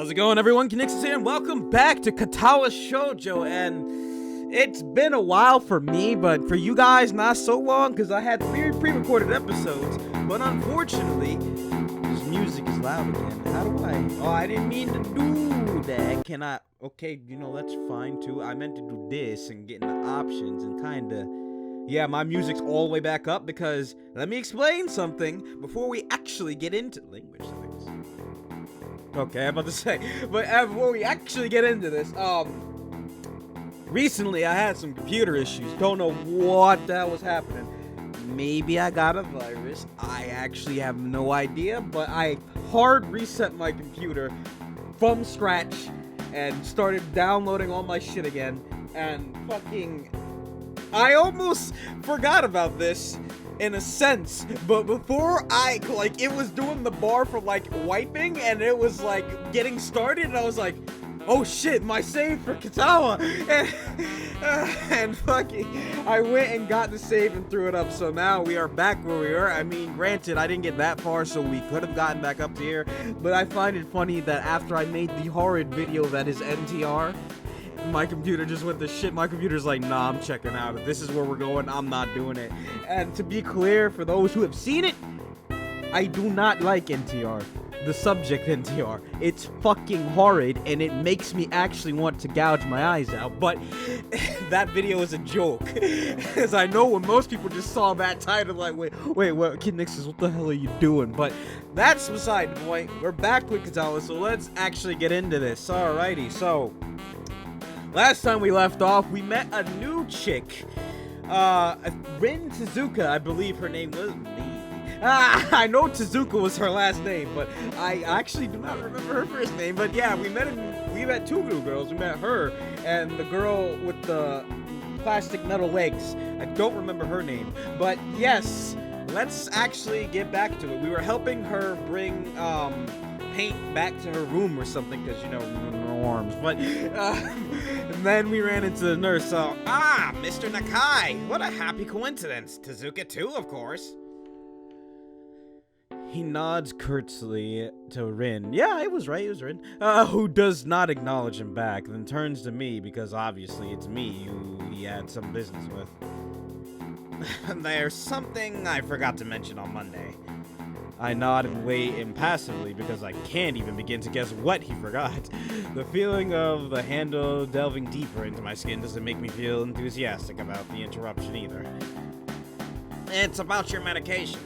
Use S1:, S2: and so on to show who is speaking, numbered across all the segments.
S1: How's it going, everyone? Conixis here, and welcome back to Katawa Shoujo. And it's been a while for me, but for you guys, not so long, because I had 3 pre-recorded episodes. But unfortunately, this music is loud again. How do I? Oh, I didn't mean to do that. Can I? Okay, that's fine too. I meant to do this and get into options and kinda. Yeah, my music's all the way back up because let me explain something before we actually get into language settings. Okay, I'm about to say, but before we actually get into this, recently I had some computer issues. Don't know what the hell was happening. Maybe I got a virus. I actually have no idea, but I hard reset my computer from scratch and started downloading all my shit again, and I almost forgot about this in a sense, but before it was doing the bar for wiping, and it was getting started, and I was like, oh shit, my save for Katawa, and I went and got the save and threw it up. So now we are back where we were. I mean, granted, I didn't get that far, so we could have gotten back up to here, but I find it funny that after I made the horrid video that is NTR, my computer just went to shit. My computer's like, nah, I'm checking out. If this is where we're going, I'm not doing it. And to be clear, for those who have seen it, I do not like NTR. The subject NTR. It's fucking horrid, and it makes me actually want to gouge my eyes out. But that video is a joke. As I know when most people just saw that title, like, wait, what, Conixis, what the hell are you doing? But that's beside the point. We're back with Katawa, so let's actually get into this. Alrighty, so last time we left off, we met a new chick. Rin Tezuka, I believe her name was. I know Tezuka was her last name, but I actually do not remember her first name. But yeah, we met 2 new girls. We met her and the girl with the plastic metal legs. I don't remember her name. But yes, let's actually get back to it. We were helping her bring paint back to her room or something, because norms. But and then we ran into the nurse. So Mr. Nakai, what a happy coincidence. Tezuka too, of course. He nods curtly to Rin. Yeah, it was right, it was Rin. Who does not acknowledge him back, then turns to me, because obviously it's me who he had some business with. There's something I forgot to mention on Monday. I nod and wait impassively because I can't even begin to guess what he forgot. The feeling of the handle delving deeper into my skin doesn't make me feel enthusiastic about the interruption either. It's about your medication.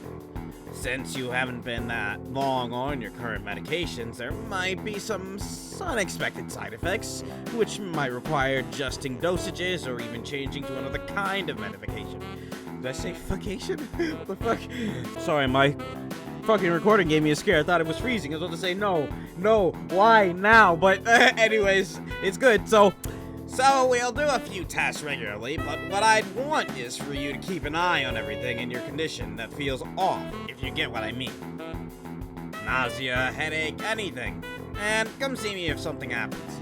S1: Since you haven't been that long on your current medications, there might be some unexpected side effects, which might require adjusting dosages or even changing to another kind of medication. Did I say fuckation? What the fuck? Sorry, my fucking recording gave me a scare. I thought it was freezing. I was about to say no, why now? But anyways, it's good. So we'll do a few tests regularly, but what I'd want is for you to keep an eye on everything in your condition that feels off, if you get what I mean. Nausea, headache, anything. And come see me if something happens.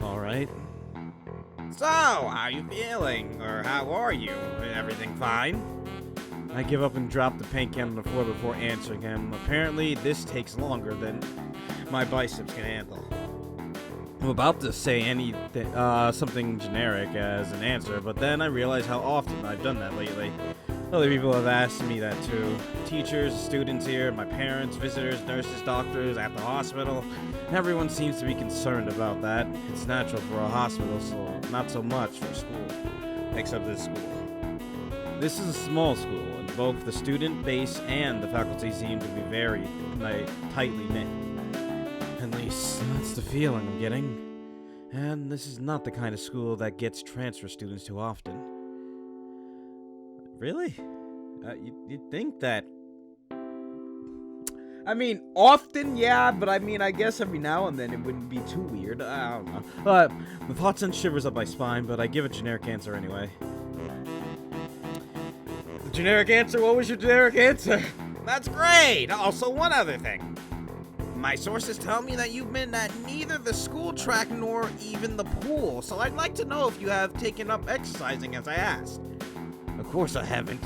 S1: Alright. So, how are you feeling? Or how are you? Everything fine? I give up and drop the paint can on the floor before answering him. Apparently, this takes longer than my biceps can handle. I'm about to say anything, something generic as an answer, but then I realize how often I've done that lately. Other people have asked me that too. Teachers, students here, my parents, visitors, nurses, doctors, at the hospital. Everyone seems to be concerned about that. It's natural for a hospital, so not so much for school. Except this school. This is a small school, and both the student base and the faculty seem to be very tightly knit. At least, that's the feeling I'm getting. And this is not the kind of school that gets transfer students too often. Really? You'd think that... I mean, often, yeah, but I mean, I guess every now and then it wouldn't be too weird. I don't know. The thought sends shivers up my spine, but I give a generic answer anyway. The generic answer? What was your generic answer? That's great! Also, one other thing. My sources tell me that you've been at neither the school track nor even the pool, so I'd like to know if you have taken up exercising as I asked. Of course I haven't.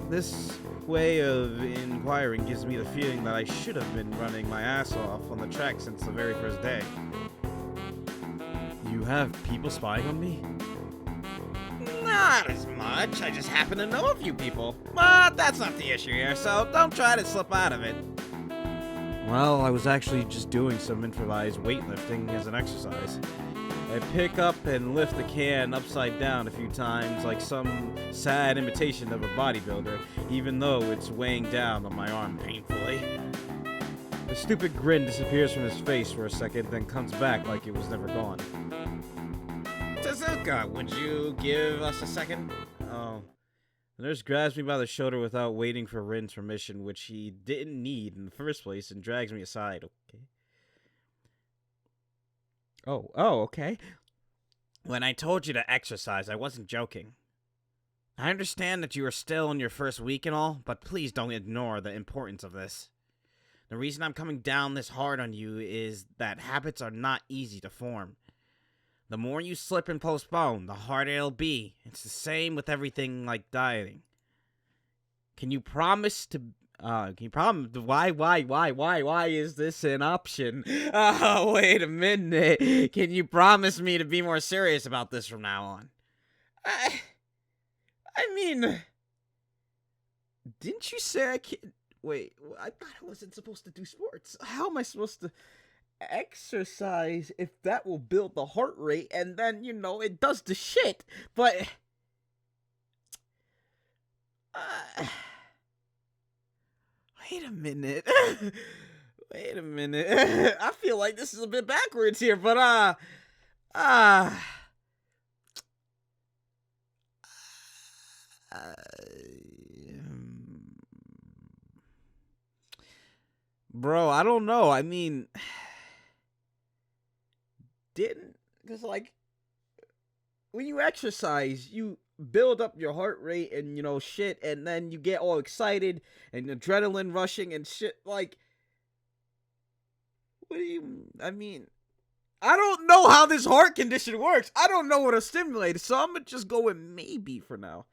S1: This way of inquiring gives me the feeling that I should have been running my ass off on the track since the very first day. You have people spying on me? Not as much. I just happen to know a few people. But that's not the issue here, so don't try to slip out of it. Well, I was actually just doing some improvised weightlifting as an exercise. I pick up and lift the can upside down a few times like some sad imitation of a bodybuilder, even though it's weighing down on my arm painfully. The stupid grin disappears from his face for a second, then comes back like it was never gone. Tezuka, would you give us a second? Oh. The nurse grabs me by the shoulder without waiting for Rin's permission, which he didn't need in the first place, and drags me aside. Okay. Oh, okay. When I told you to exercise, I wasn't joking. I understand that you are still in your first week and all, but please don't ignore the importance of this. The reason I'm coming down this hard on you is that habits are not easy to form. The more you slip and postpone, the harder it'll be. It's the same with everything like dieting. Can you promise to... Why is this an option? Oh, wait a minute. Can you promise me to be more serious about this from now on? I mean... Didn't you say I can't... Wait, I thought I wasn't supposed to do sports. How am I supposed to exercise if that will build the heart rate and then, you know, it does the shit? But... Wait a minute. Wait a minute. I feel like this is a bit backwards here, but, bro, I don't know. I mean, because, like, when you exercise, you build up your heart rate and, you know, shit, and then you get all excited and adrenaline rushing and shit. Like, what do you, I mean, I don't know how this heart condition works. I don't know what a stimulator, so I'm gonna just go with maybe for now.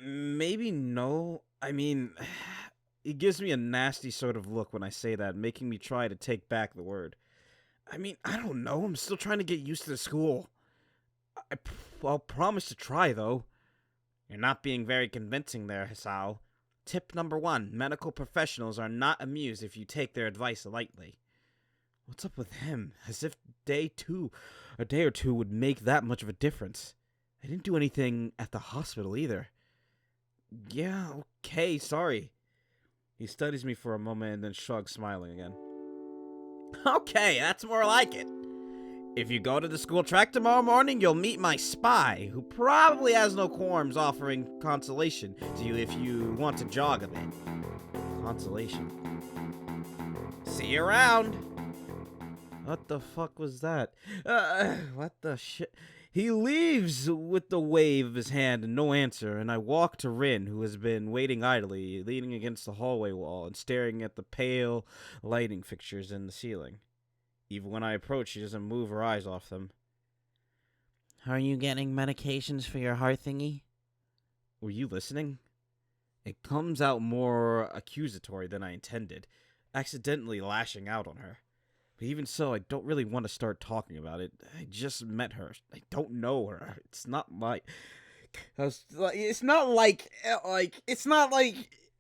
S1: Maybe no. I mean, it gives me a nasty sort of look when I say that, making me try to take back the word. I mean, I don't know. I'm still trying to get used to the school. I'll promise to try, though. You're not being very convincing there, Hisao. Tip number 1, medical professionals are not amused if you take their advice lightly. What's up with him? As if a day or two would make that much of a difference. I didn't do anything at the hospital either. Yeah, okay, sorry. He studies me for a moment and then shrugs, smiling again. Okay, that's more like it. If you go to the school track tomorrow morning, you'll meet my spy, who probably has no qualms offering consolation to you if you want to jog a bit. Consolation. See you around. What the fuck was that? What the shit? He leaves with the wave of his hand and no answer, and I walk to Rin, who has been waiting idly, leaning against the hallway wall and staring at the pale lighting fixtures in the ceiling. Even when I approach, she doesn't move her eyes off them. Are you getting medications for your heart thingy? Were you listening? It comes out more accusatory than I intended, accidentally lashing out on her. But even so, I don't really want to start talking about it. I just met her. I don't know her. It's not like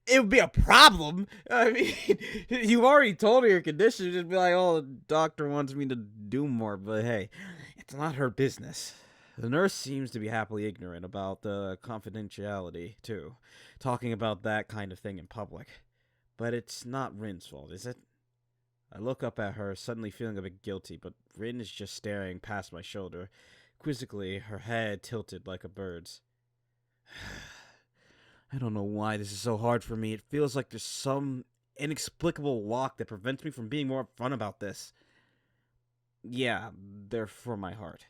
S1: it would be a problem. I mean, you've already told her your condition. Just be like, oh, the doctor wants me to do more. But hey, it's not her business. The nurse seems to be happily ignorant about the confidentiality, too. Talking about that kind of thing in public. But it's not Rin's fault, is it? I look up at her, suddenly feeling a bit guilty, but Rin is just staring past my shoulder, quizzically, her head tilted like a bird's. I don't know why this is so hard for me. It feels like there's some inexplicable lock that prevents me from being more upfront about this. Yeah, they're for my heart.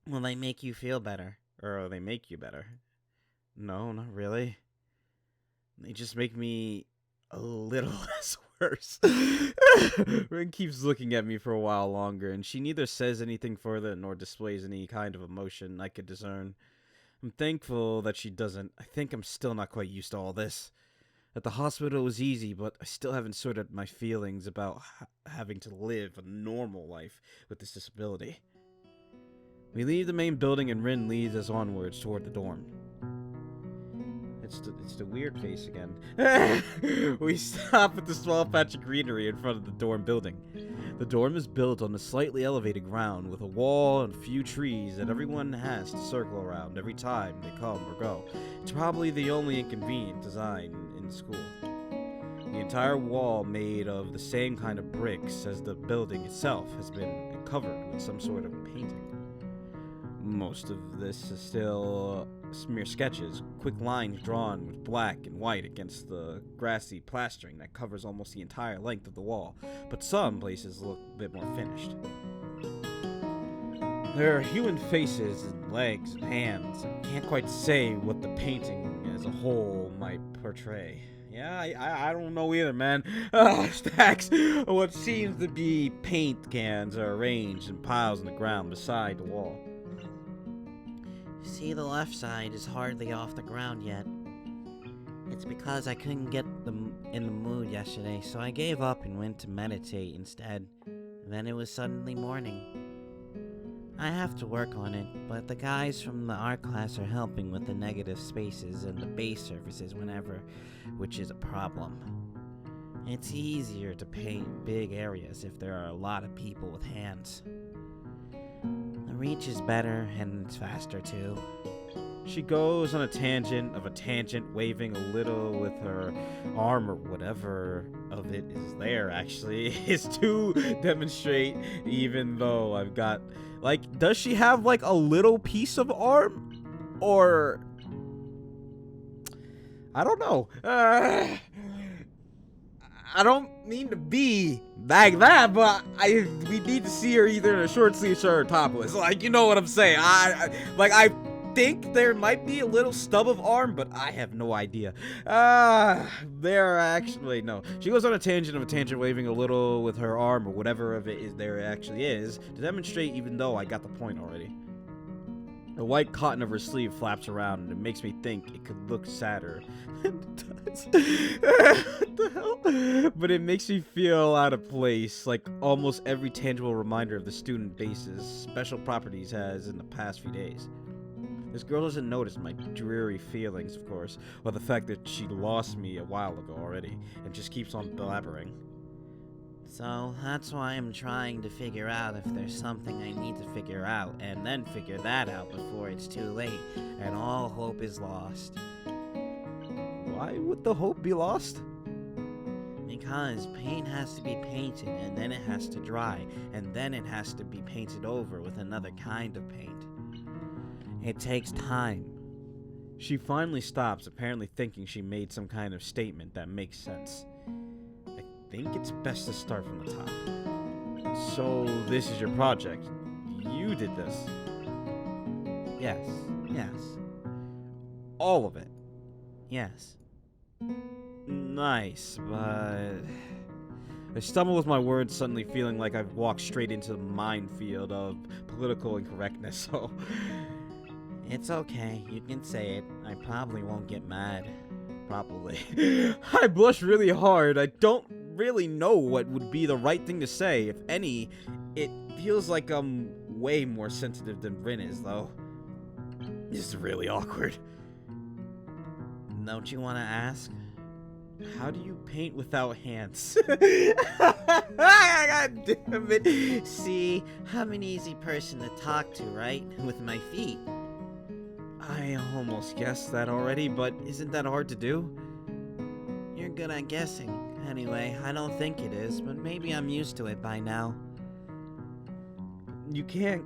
S1: Will they make you feel better? Or will they make you better? No, not really. They just make me a little less worse. Rin keeps looking at me for a while longer, and she neither says anything further nor displays any kind of emotion I could discern. I'm thankful that she doesn't. I think I'm still not quite used to all this. At the hospital it was easy, but I still haven't sorted my feelings about having to live a normal life with this disability. We leave the main building and Rin leads us onwards toward the dorm. It's the weird face again. We stop at the small patch of greenery in front of the dorm building. The dorm is built on a slightly elevated ground with a wall and a few trees that everyone has to circle around every time they come or go. It's probably the only inconvenient design in the school. The entire wall made of the same kind of bricks as the building itself has been covered with some sort of painting. Most of this is still mere sketches, quick lines drawn with black and white against the grassy plastering that covers almost the entire length of the wall, but some places look a bit more finished. There are human faces and legs and hands. I can't quite say what the painting as a whole might portray. Yeah, I don't know either, man. Stacks of what seems to be paint cans are arranged in piles on the ground beside the wall.
S2: See, the left side is hardly off the ground yet. It's because I couldn't get in the mood yesterday, so I gave up and went to meditate instead. Then it was suddenly morning. I have to work on it, but the guys from the art class are helping with the negative spaces and the base surfaces whenever, which is a problem. It's easier to paint big areas if there are a lot of people with hands. The reach is better and it's faster too.
S1: She goes on a tangent, waving a little with her arm or whatever of it is there, actually, is to demonstrate, even though I've got, like, does she have, like, a little piece of arm? Or, I don't know. I don't mean to be like that, but we need to see her either in a short sleeve shirt or topless. Like, you know what I'm saying? I think there might be a little stub of arm, but I have no idea. There actually, no. She goes on a tangent, waving a little with her arm or whatever of it is there actually is to demonstrate, even though I got the point already. The white cotton of her sleeve flaps around, and it makes me think it could look sadder. It does. What the hell? But it makes me feel out of place, like almost every tangible reminder of the student base's special properties has in the past few days. This girl doesn't notice my dreary feelings, of course, or the fact that she lost me a while ago already, and just keeps on blabbering.
S2: So that's why I'm trying to figure out if there's something I need to figure out, and then figure that out before it's too late, and all hope is lost.
S1: Why would the hope be lost?
S2: Because paint has to be painted, and then it has to dry, and then it has to be painted over with another kind of paint. It takes time.
S1: She finally stops, apparently thinking she made some kind of statement that makes sense. I think it's best to start from the top. So, this is your project. You did this.
S2: Yes.
S1: All of it.
S2: Yes.
S1: Nice, but I stumble with my words, suddenly feeling like I've walked straight into the minefield of political incorrectness, so
S2: It's okay, you can say it. I probably won't get mad.
S1: probably. I blush really hard. I don't really know what would be the right thing to say. If any, it feels like I'm way more sensitive than Rin is, though. This is really awkward.
S2: Don't you want to ask?
S1: How do you paint without hands? God damn it.
S2: See, I'm an easy person to talk to, right? With my feet.
S1: I almost guessed that already, but isn't that hard to do?
S2: You're good at guessing. Anyway, I don't think it is, but maybe I'm used to it by now.
S1: You can't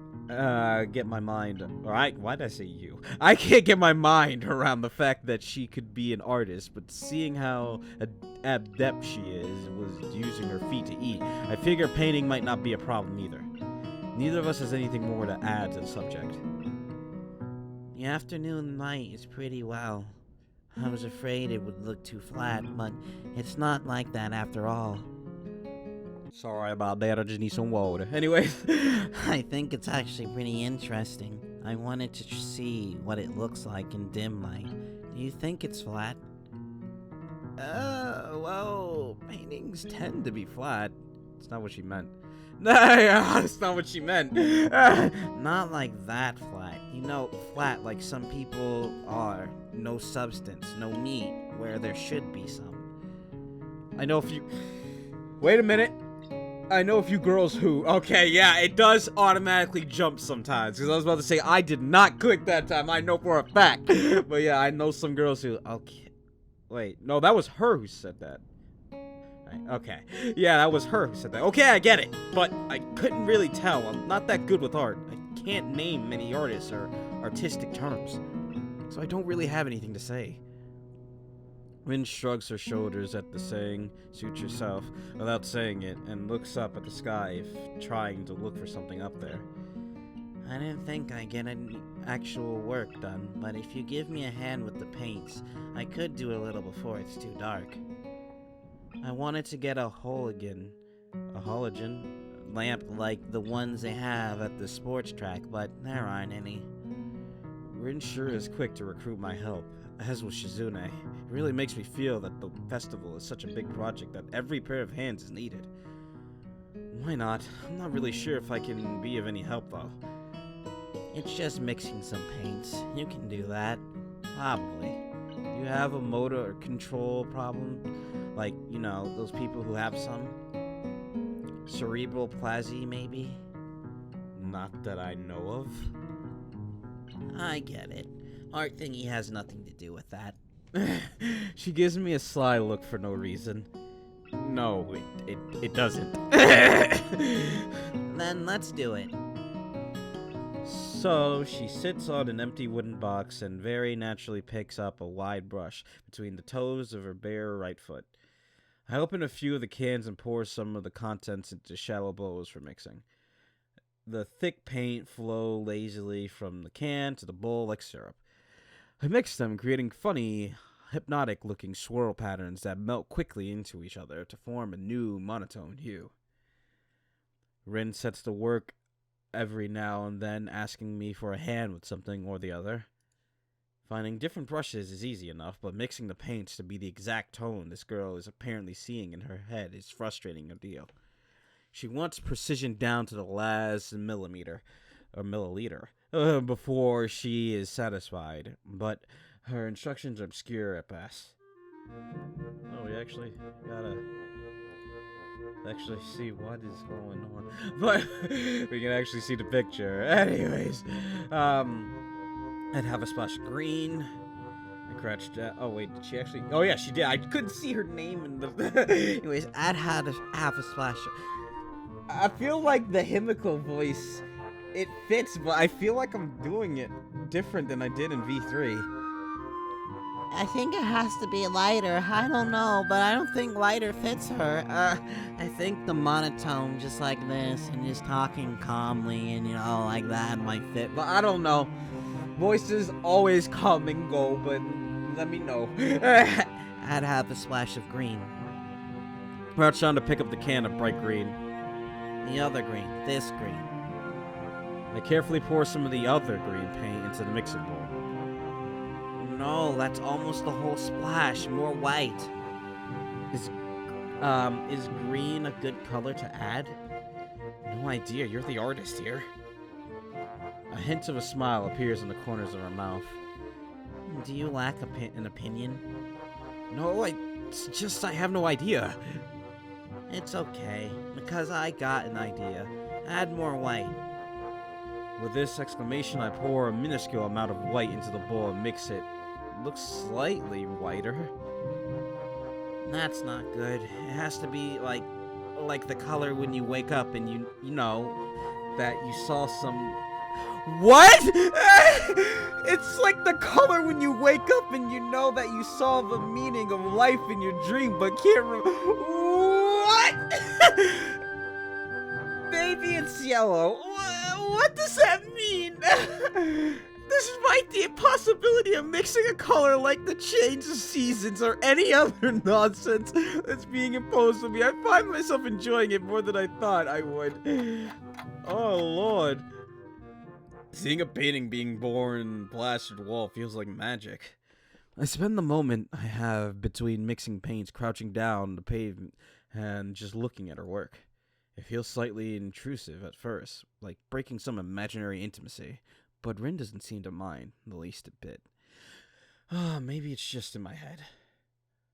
S1: get my mind, why did I say you? I can't get my mind around the fact that she could be an artist, but seeing how adept she was using her feet to eat, I figure painting might not be a problem either. Neither of us has anything more to add to the subject.
S2: The afternoon light is pretty well. I was afraid it would look too flat, but it's not like that after all.
S1: Sorry about that, I just need some water. Anyways.
S2: I think it's actually pretty interesting. I wanted to see what it looks like in dim light. Do you think it's flat?
S1: Well, paintings tend to be flat. It's not what she meant. That's not what she meant.
S2: Not like that flat. You know, flat like some people are. No substance, no meat, where there should be some.
S1: I know a few... Wait a minute. I know a few girls who... Okay, yeah, it does automatically jump sometimes. Because I was about to say, I did not click that time. I know for a fact. But yeah, I know some girls who... Okay. Wait, no, that was her who said that. Okay. Yeah, that was her who said that. Okay, I get it. But I couldn't really tell. I'm not that good with art. I can't name many artists or artistic terms. So I don't really have anything to say. Rin shrugs her shoulders at the saying, "Suit yourself," without saying it, and looks up at the sky, trying to look for something up there.
S2: I didn't think I'd get any actual work done, but if you give me a hand with the paints, I could do a little before it's too dark. I wanted to get a halogen lamp like the ones they have at the sports track, but there aren't any.
S1: Rin sure is quick to recruit my help, as was Shizune. It really makes me feel that the festival is such a big project that every pair of hands is needed. Why not? I'm not really sure if I can be of any help, though.
S2: It's just mixing some paints. You can do that.
S1: Probably. Do you have a motor or control problem? Like, you know, those people who have some?
S2: Cerebral palsy, maybe?
S1: Not that I know of.
S2: I get it. Art thingy has nothing to do with that.
S1: She gives me a sly look for no reason. No, it doesn't.
S2: Then let's do it.
S1: So, she sits on an empty wooden box and very naturally picks up a wide brush between the toes of her bare right foot. I open a few of the cans and pour some of the contents into shallow bowls for mixing. The thick paint flow lazily from the can to the bowl like syrup. I mix them, creating funny, hypnotic-looking swirl patterns that melt quickly into each other to form a new monotone hue. Rin sets to work every now and then, asking me for a hand with something or the other. Finding different brushes is easy enough, but mixing the paints to be the exact tone this girl is apparently seeing in her head is frustrating a deal. She wants precision down to the last millimeter, or milliliter, before she is satisfied, but her instructions are obscure at best. Oh, we actually gotta see what is going on. But we can actually see the picture. Anyways, I'd have a splash of green. I crouched. Oh wait, did she actually? Oh yeah, she did. I couldn't see her name in the.
S2: Anyways, I'd have a splash.
S1: I feel like the Himiko voice, it fits, but I feel like I'm doing it different than I did in V3.
S2: I think it has to be lighter. I don't know, but I don't think lighter fits her. I think the monotone, just like this, and just talking calmly and, you know, like that might fit.
S1: But I don't know. Voices always come and go, but let me know.
S2: I'd have a splash of green.
S1: Crouch down to pick up the can of bright green.
S2: The other green. This green.
S1: I carefully pour some of the other green paint into the mixing bowl.
S2: No, that's almost the whole splash. More white.
S1: Is green a good color to add? No idea. You're the artist here. A hint of a smile appears in the corners of her mouth.
S2: Do you lack an opinion?
S1: No, I have no idea.
S2: It's okay, because I got an idea. Add more white.
S1: With this exclamation, I pour a minuscule amount of white into the bowl and mix it. Looks slightly whiter.
S2: That's not good. It has to be like the color when you wake up and you know
S1: that you saw some. What? It's like the color when you wake up and you know that you saw the meaning of life in your dream, but can't What? Baby, it's yellow. What does that mean? Despite the impossibility of mixing a color like the change of seasons or any other nonsense that's being imposed on me, I find myself enjoying it more than I thought I would. Oh, Lord. Seeing a painting being born plastered wall feels like magic. I spend the moment I have between mixing paints crouching down the pavement and just looking at her work. It feels slightly intrusive at first, like breaking some imaginary intimacy, but Rin doesn't seem to mind the least bit. Maybe it's just in my head.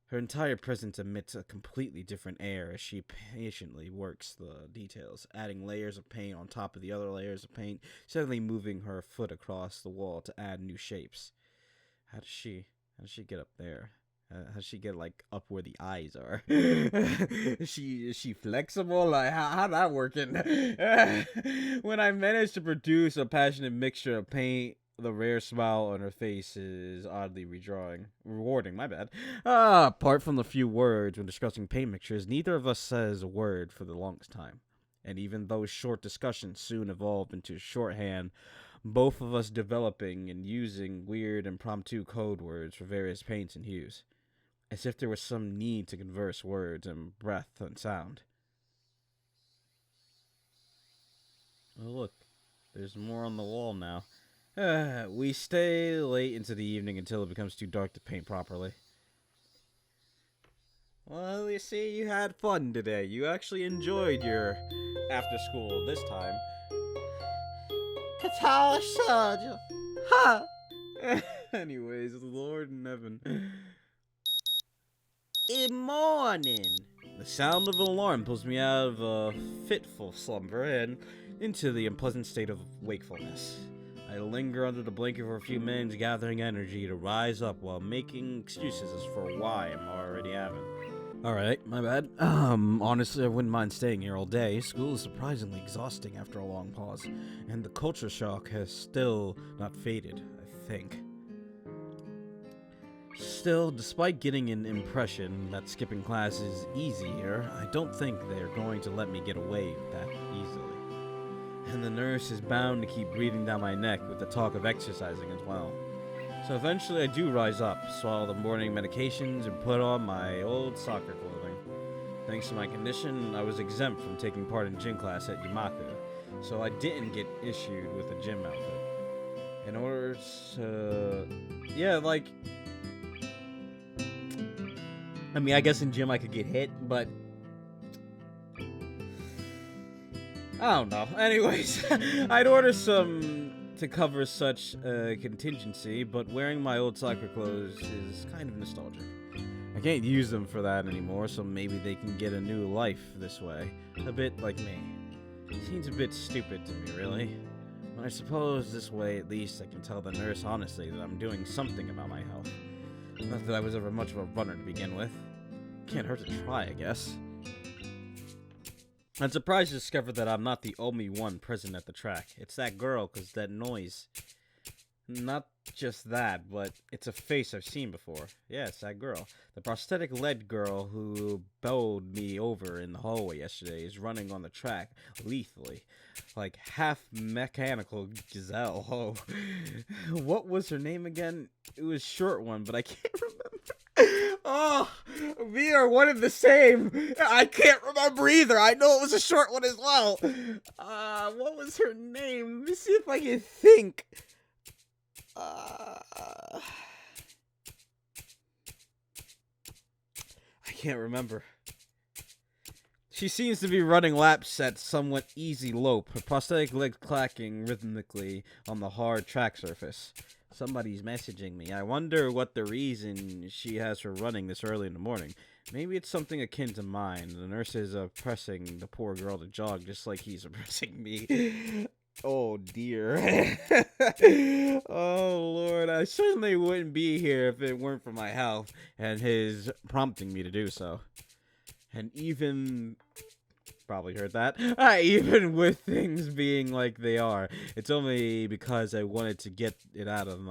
S1: Her entire presence emits a completely different air as she patiently works the details, adding layers of paint on top of the other layers of paint, suddenly moving her foot across the wall to add new shapes. How does she get up there? How does she get, like, up where the eyes are? Is she flexible? Like, how that working? When I manage to produce a passionate mixture of paint, the rare smile on her face is oddly rewarding, my bad. Apart from the few words when discussing paint mixtures, neither of us says a word for the longest time. And even those short discussions soon evolved into shorthand, both of us developing and using weird impromptu code words for various paints and hues, as if there was some need to converse words and breath and sound. Oh look, there's more on the wall now. We stay late into the evening until it becomes too dark to paint properly. Well, you see, you had fun today. You actually enjoyed your after school this time.
S2: Katawa Shoujo. Ha!
S1: Anyways, Lord in heaven.
S2: In morning.
S1: The sound of an alarm pulls me out of a fitful slumber and into the unpleasant state of wakefulness. I linger under the blanket for a few minutes, gathering energy to rise up while making excuses as for why I'm already having. Alright, my bad. Honestly, I wouldn't mind staying here all day. School is surprisingly exhausting after a long pause, and the culture shock has still not faded, I think. Still, despite getting an impression that skipping class is easy here, I don't think they're going to let me get away that easily. And the nurse is bound to keep breathing down my neck with the talk of exercising as well. So eventually I do rise up, swallow the morning medications, and put on my old soccer clothing. Thanks to my condition, I was exempt from taking part in gym class at Yamaku, so I didn't get issued with a gym outfit. In order to... yeah, like... I mean, I guess in gym I could get hit, but... I don't know. Anyways, I'd order some to cover such a contingency, but wearing my old soccer clothes is kind of nostalgic. I can't use them for that anymore, so maybe they can get a new life this way. A bit like me. Seems a bit stupid to me, really. But I suppose this way at least I can tell the nurse honestly that I'm doing something about my health. Not that I was ever much of a runner to begin with. Can't hurt to try, I guess. I'm surprised to discover that I'm not the only one present at the track. It's that girl, 'cause that noise. Not just that, but it's a face I've seen before. Yeah, it's that girl. The prosthetic lead girl who bowled me over in the hallway yesterday is running on the track lethally. Like half mechanical gazelle. Oh. What was her name again? It was a short one, but I can't remember. Oh, we are one and the same. I can't remember either. I know it was a short one as well. What was her name? Let me see if I can think. I can't remember. She seems to be running laps at somewhat easy lope, her prosthetic leg clacking rhythmically on the hard track surface. Somebody's messaging me. I wonder what the reason she has for running this early in the morning. Maybe it's something akin to mine. The nurse is oppressing the poor girl to jog just like he's oppressing me. Oh dear. Oh Lord, I certainly wouldn't be here if it weren't for my health and his prompting me to do so. And even... probably heard that. Even with things being like they are, it's only because I wanted to get it out of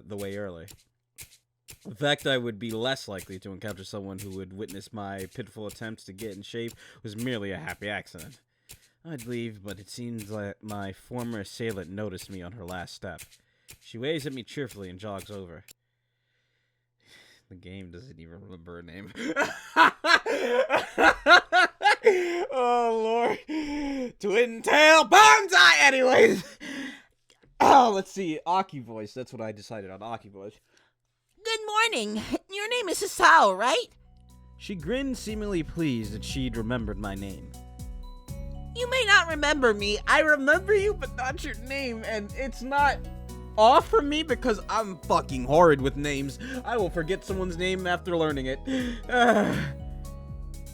S1: the way early. The fact I would be less likely to encounter someone who would witness my pitiful attempts to get in shape was merely a happy accident. I'd leave, but it seems like my former assailant noticed me on her last step. She waves at me cheerfully and jogs over. The game doesn't even remember her name. Oh, Lord. Twin tail bonsai, anyways. Oh, let's see. Aki voice. That's what I decided on. Aki voice.
S3: Good morning. Your name is Hisao, right?
S1: She grinned, seemingly pleased that she'd remembered my name.
S3: You may not remember me.
S1: I remember you, but not your name, and it's not off from me because I'm fucking horrid with names. I will forget someone's name after learning it.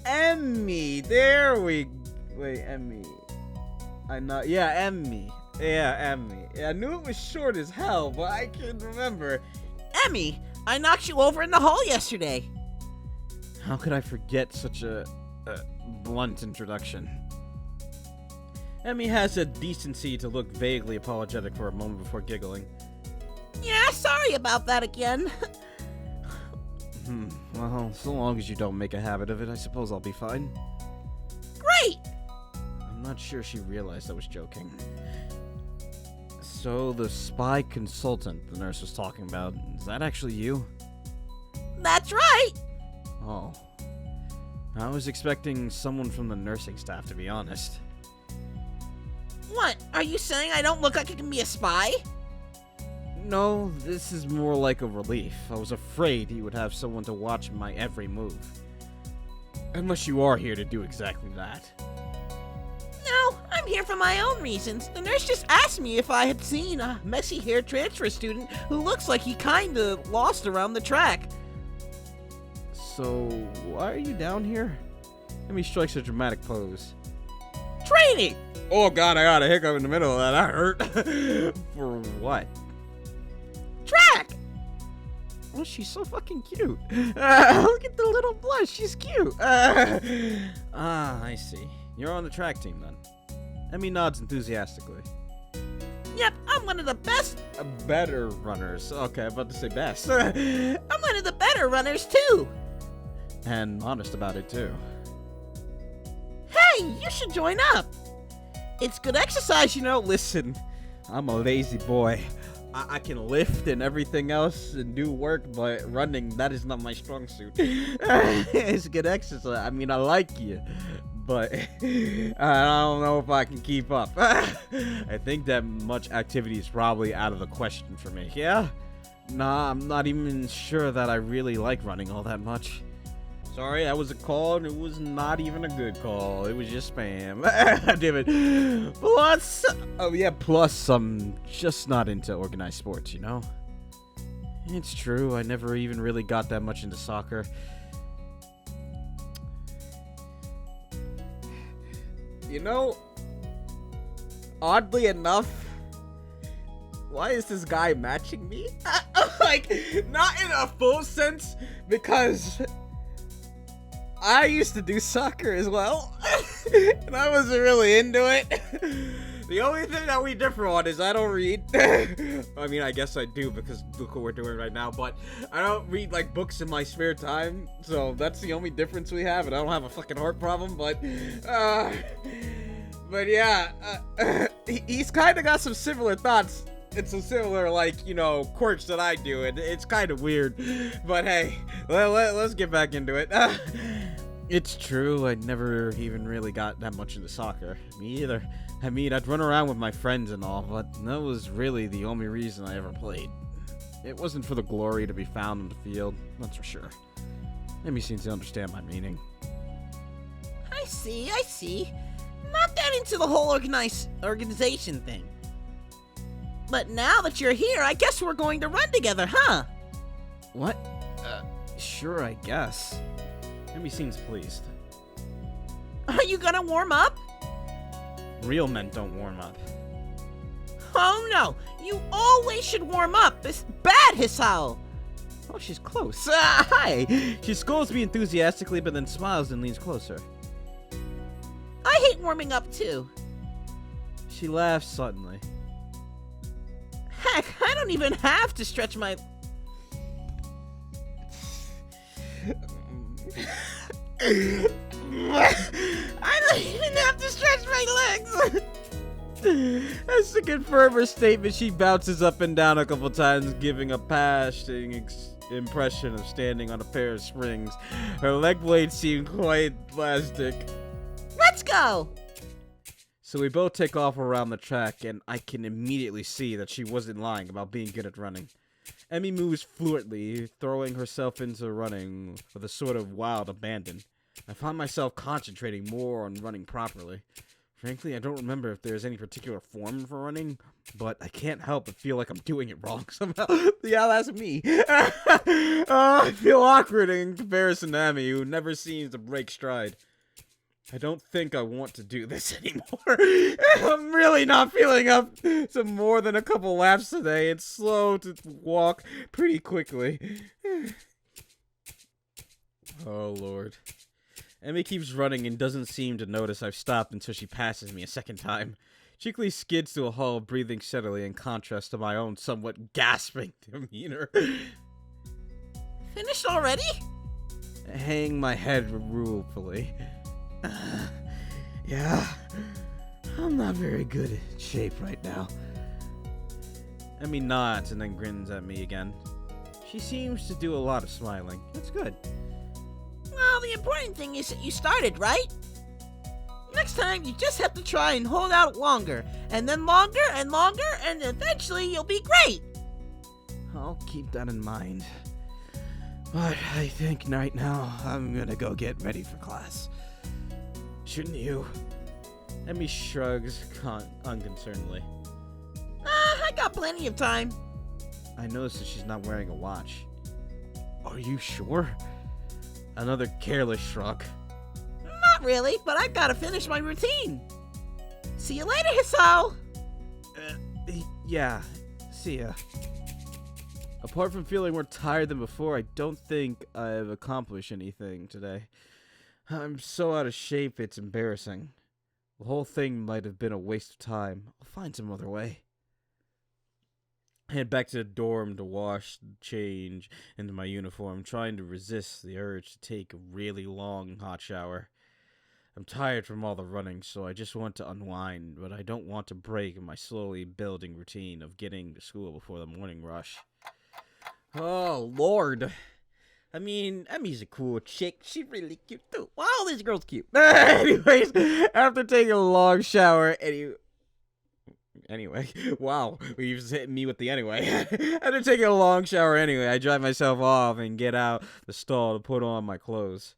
S1: Emmy. There we... Wait, Emmy. Yeah, Emmy. Yeah, Emmy. Yeah, I knew it was short as hell, but I can't remember.
S3: Emmy, I knocked you over in the hall yesterday.
S1: How could I forget such a blunt introduction? Emmy has a decency to look vaguely apologetic for a moment before giggling.
S3: Yeah, sorry about that again.
S1: Well, so long as you don't make a habit of it, I suppose I'll be fine.
S3: Great!
S1: I'm not sure she realized I was joking. So, the spy consultant the nurse was talking about, is that actually you?
S3: That's right!
S1: Oh. I was expecting someone from the nursing staff, to be honest.
S3: What, are you saying I don't look like I can be a spy?
S1: No, this is more like a relief. I was afraid he would have someone to watch my every move. Unless you are here to do exactly that.
S3: No, I'm here for my own reasons. The nurse just asked me if I had seen a messy-haired transfer student who looks like he kinda lost around the track.
S1: So, why are you down here? Emmy strikes a dramatic pose.
S3: Training!
S1: Oh god, I got a hiccup in the middle of that. That hurt. For what?
S3: Track!
S1: Oh, she's so fucking cute. Look at the little blush. She's cute. I see. You're on the track team then. Emmy nods enthusiastically.
S3: Yep, I'm one of the best.
S1: Better runners. Okay, I'm about to say best.
S3: I'm one of the better runners, too.
S1: And honest about it, too.
S3: Hey, you should join up. It's good exercise, you know.
S1: Listen, I'm a lazy boy. I can lift and everything else and do work, but running, that is not my strong suit. It's good exercise. I mean, I like you, but I don't know if I can keep up. I think that much activity is probably out of the question for me, yeah? Nah, I'm not even sure that I really like running all that much. Sorry, that was a call, and it was not even a good call. It was just spam. Damn it. Plus, oh yeah, plus I'm just not into organized sports, you know? It's true, I never even really got that much into soccer. You know, oddly enough, why is this guy matching me? Like, not in a full sense, because I used to do soccer as well, and I wasn't really into it. The only thing that we differ on is I don't read. I mean, I guess I do, because look what we're doing right now, but I don't read, like, books in my spare time, so that's the only difference we have, and I don't have a fucking heart problem, but yeah, he's kind of got some similar thoughts. It's some similar, like, you know, quirks that I do, and it's kind of weird. But hey, let's get back into it. It's true, I never even really got that much into soccer. Me either. I mean, I'd run around with my friends and all, but that was really the only reason I ever played. It wasn't for the glory to be found in the field, that's for sure. Maybe seems to understand my meaning.
S3: I see. Not that into the whole organization thing. But now that you're here, I guess we're going to run together, huh?
S1: What? Sure, I guess. Emmy seems pleased.
S3: Are you gonna warm up?
S1: Real men don't warm up.
S3: Oh no, you always should warm up. It's bad, Hisao.
S1: Oh, she's close. Hi! She scolds me enthusiastically, but then smiles and leans closer.
S3: I hate warming up too.
S1: She laughs suddenly.
S3: Heck, I don't even have to stretch my... I don't even have to stretch my legs!
S1: As to confirm her statement, she bounces up and down a couple times, giving a passing impression of standing on a pair of springs. Her leg blades seem quite plastic.
S3: Let's go!
S1: So we both take off around the track, and I can immediately see that she wasn't lying about being good at running. Emmy moves fluently, throwing herself into running with a sort of wild abandon. I find myself concentrating more on running properly. Frankly, I don't remember if there's any particular form for running, but I can't help but feel like I'm doing it wrong somehow. Yeah, that's me. I feel awkward in comparison to Emmy, who never seems to break stride. I don't think I want to do this anymore. I'm really not feeling up to more than a couple laps today. It's slow to walk pretty quickly. Oh, Lord. Emmy keeps running and doesn't seem to notice I've stopped until she passes me a second time. She quickly skids to a halt, breathing steadily in contrast to my own somewhat gasping demeanor.
S3: Finished already?
S1: I hang my head ruefully. Yeah, I'm not very good in shape right now. Emmy nods and then grins at me again. She seems to do a lot of smiling. That's good.
S3: Well, the important thing is that you started, right? Next time, you just have to try and hold out longer, and then longer, and eventually you'll be great.
S1: I'll keep that in mind. But I think right now, I'm gonna go get ready for class. Shouldn't you? Emmy shrugs unconcernedly.
S3: I got plenty of time.
S1: I notice that she's not wearing a watch. Are you sure? Another careless shrug.
S3: Not really, but I've got to finish my routine. See you later, Hisao.
S1: Yeah, see ya. Apart from feeling more tired than before, I don't think I've accomplished anything today. I'm so out of shape, it's embarrassing. The whole thing might have been a waste of time. I'll find some other way. I head back to the dorm to wash, change into my uniform, trying to resist the urge to take a really long hot shower. I'm tired from all the running, so I just want to unwind, but I don't want to break my slowly building routine of getting to school before the morning rush. Oh, Lord. I mean, Emmy's a cool chick. She's really cute, too. Wow, this girl's cute. Anyways, after taking a long shower, Anyway, wow, you just hit me with the anyway. After taking a long shower anyway, I dry myself off and get out the stall to put on my clothes.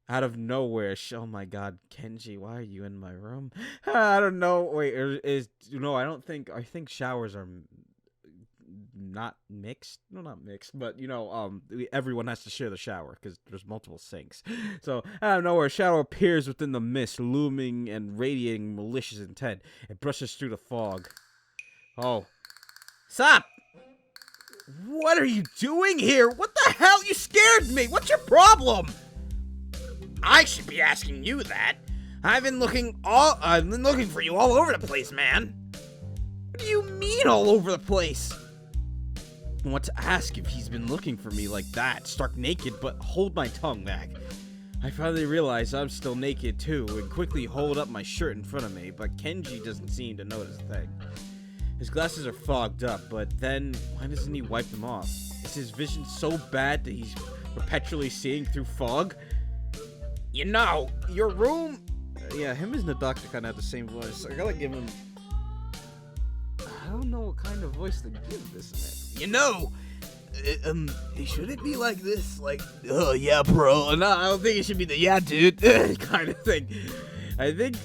S1: Out of nowhere, oh my god, Kenji, why are you in my room? I don't know, wait, I think showers are not mixed. No, not mixed, but everyone has to share the shower because there's multiple sinks. So out of nowhere, a shadow appears within the mist, looming and radiating malicious intent. It brushes through the fog. Oh, stop! What are you doing here? What the hell? You scared me. What's your problem?
S3: I should be asking you that. I've been looking for you all over the place, man.
S1: What do you mean all over the place? I want to ask if he's been looking for me like that, stark naked, but hold my tongue back. I finally realize I'm still naked too, and quickly hold up my shirt in front of me, but Kenji doesn't seem to notice a thing. His glasses are fogged up, but then why doesn't he wipe them off? Is his vision so bad that he's perpetually seeing through fog?
S3: You know, your room...
S1: Yeah, him and the doctor kind of have the same voice. I gotta give him... I don't know what kind of voice to give this man.
S3: You know,
S1: should it be like this? Like, oh yeah, bro. No, I don't think it should be the yeah, dude kind of thing. I think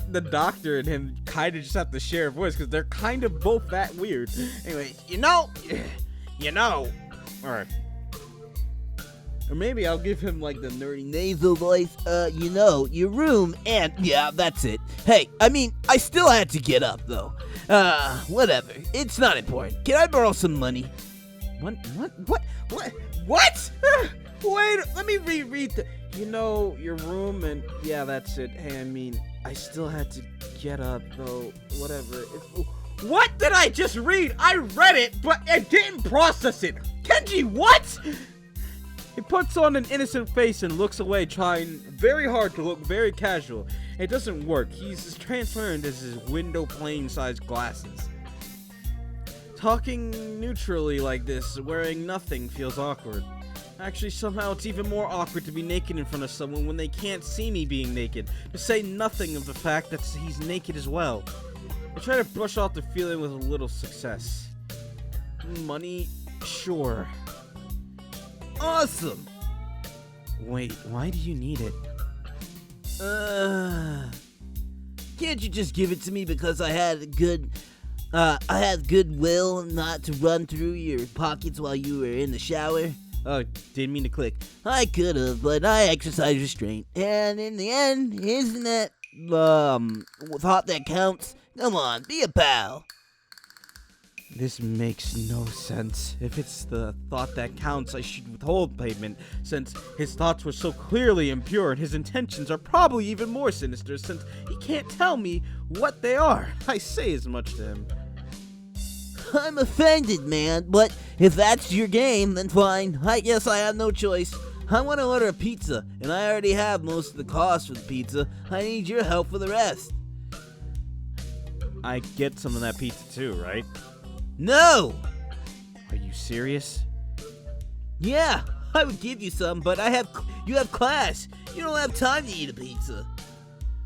S1: the doctor and him kind of just have to share a voice because they're kind of both that weird. Anyway,
S3: you know.
S1: Alright. Or maybe I'll give him like the nerdy
S4: nasal voice, your room, and yeah, that's it. Hey, I mean, I still had to get up though. Whatever. It's not important. Can I borrow some money?
S1: What? Wait, let me reread your room, and yeah, that's it. Hey, I mean, I still had to get up though. Whatever. What did I just read? I read it, but I didn't process it. Kenji, what? He puts on an innocent face and looks away, trying very hard to look very casual. It doesn't work. He's as transparent as his window pane-sized glasses. Talking neutrally like this, wearing nothing, feels awkward. Actually, somehow it's even more awkward to be naked in front of someone when they can't see me being naked, to say nothing of the fact that he's naked as well. I try to brush off the feeling with a little success. Money? Sure.
S4: Awesome.
S1: Wait, why do you need it?
S4: Can't you just give it to me because I had goodwill not to run through your pockets while you were in the shower?
S1: Oh, didn't mean to click.
S4: I could have, but I exercised restraint. And in the end, isn't that, thought that counts? Come on, be a pal.
S1: This makes no sense. If it's the thought that counts, I should withhold payment, since his thoughts were so clearly impure and his intentions are probably even more sinister, since he can't tell me what they are. I say as much to him.
S4: I'm offended, man, but if that's your game, then fine. I guess I have no choice. I want to order a pizza, and I already have most of the cost for the pizza. I need your help for the rest.
S1: I get some of that pizza too, right?
S4: No!
S1: Are you serious?
S4: Yeah, I would give you some, but you have class. You don't have time to eat a pizza.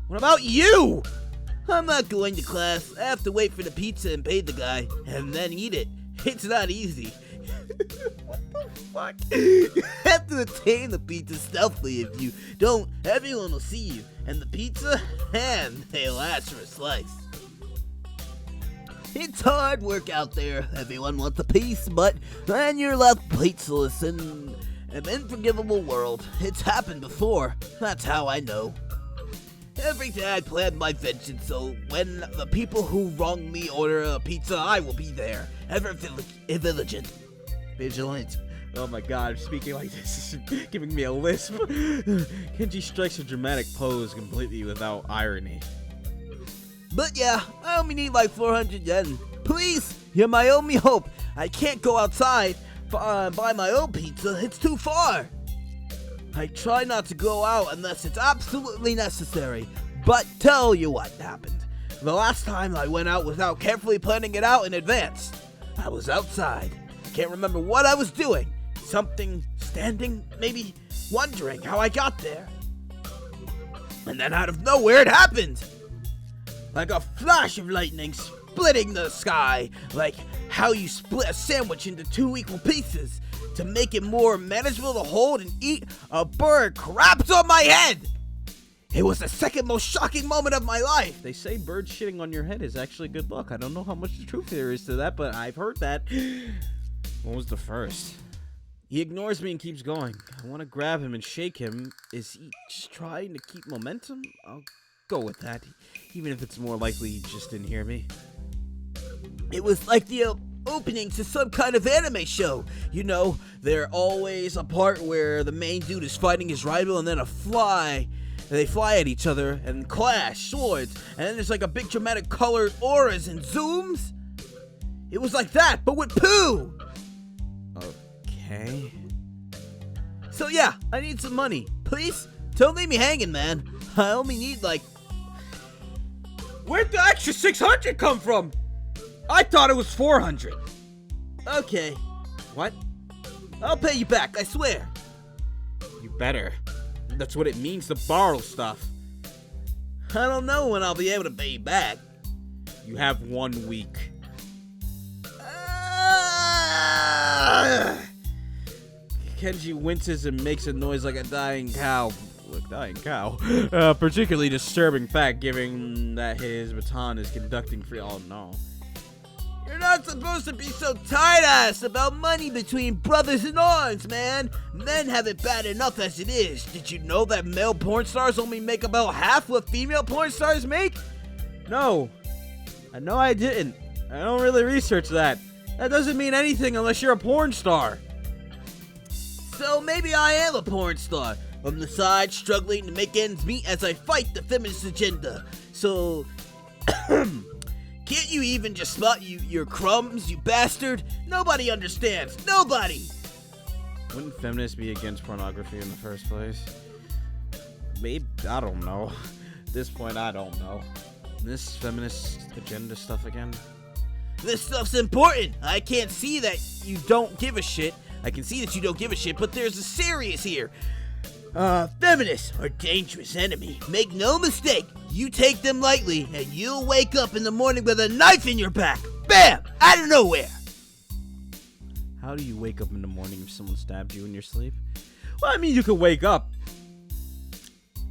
S1: What about you?
S4: I'm not going to class. I have to wait for the pizza and pay the guy, and then eat it. It's not easy. What the fuck? You have to attain the pizza stealthily. If you don't, everyone will see you. And the pizza, and they'll ask for a slice. It's hard work out there. Everyone wants a piece, but then you're left placeless in an unforgivable world. It's happened before. That's how I know. Every day I plan my vengeance, so when the people who wrong me order a pizza, I will be there. Ever vigilant. Vigilant.
S1: Oh my god, speaking like this is giving me a lisp. Kenji strikes a dramatic pose completely without irony.
S4: But yeah, I only need like 400 yen. Please, you're my only hope. I can't go outside, buy my own pizza. It's too far. I try not to go out unless it's absolutely necessary. But tell you what happened. The last time I went out without carefully planning it out in advance. I was outside. I can't remember what I was doing. Something, standing, maybe wondering how I got there. And then out of nowhere it happened. Like a flash of lightning splitting the sky. Like how you split a sandwich into 2 equal pieces. To make it more manageable to hold and eat, a bird crapped on my head! It was the second most shocking moment of my life!
S1: They say birds shitting on your head is actually good luck. I don't know how much the truth there is to that, but I've heard that. What was the first? He ignores me and keeps going. I want to grab him and shake him. Is he just trying to keep momentum? I'll go with that, even if it's more likely he just didn't hear me.
S4: It was like the opening to some kind of anime show. You know, there's always a part where the main dude is fighting his rival and then they fly at each other and clash swords, and then there's like a big dramatic colored auras and zooms. It was like that, but with poo.
S1: Okay.
S4: So yeah, I need some money. Please, don't leave me hanging, man. I only need like...
S1: Where'd the extra 600 come from? I thought it was 400.
S4: Okay.
S1: What?
S4: I'll pay you back, I swear.
S1: You better. That's what it means to borrow stuff.
S4: I don't know when I'll be able to pay you back.
S1: You have 1 week. Kenji winces and makes a noise like a dying cow. Look, dying cow. Particularly disturbing fact, given that his baton is conducting free. Oh no.
S4: You're not supposed to be so tight-ass about money between brothers in arms, man. Men have it bad enough as it is. Did you know that male porn stars only make about half what female porn stars make?
S1: No. I know I didn't. I don't really research that. That doesn't mean anything unless you're a porn star.
S4: So maybe I am a porn star. On the side, struggling to make ends meet as I fight the feminist agenda. So... Can't you even just spot your crumbs, you bastard? Nobody understands. Nobody!
S1: Wouldn't feminists be against pornography in the first place? Maybe, I don't know. At this point, I don't know. This feminist agenda stuff again?
S4: This stuff's important. I can't see that you don't give a shit. I can see that you don't give a shit, but there's a serious here. Feminists are a dangerous enemy. Make no mistake, you take them lightly, and you'll wake up in the morning with a knife in your back. Bam! Out of nowhere!
S1: How do you wake up in the morning if someone stabbed you in your sleep? Well, I mean, you could wake up.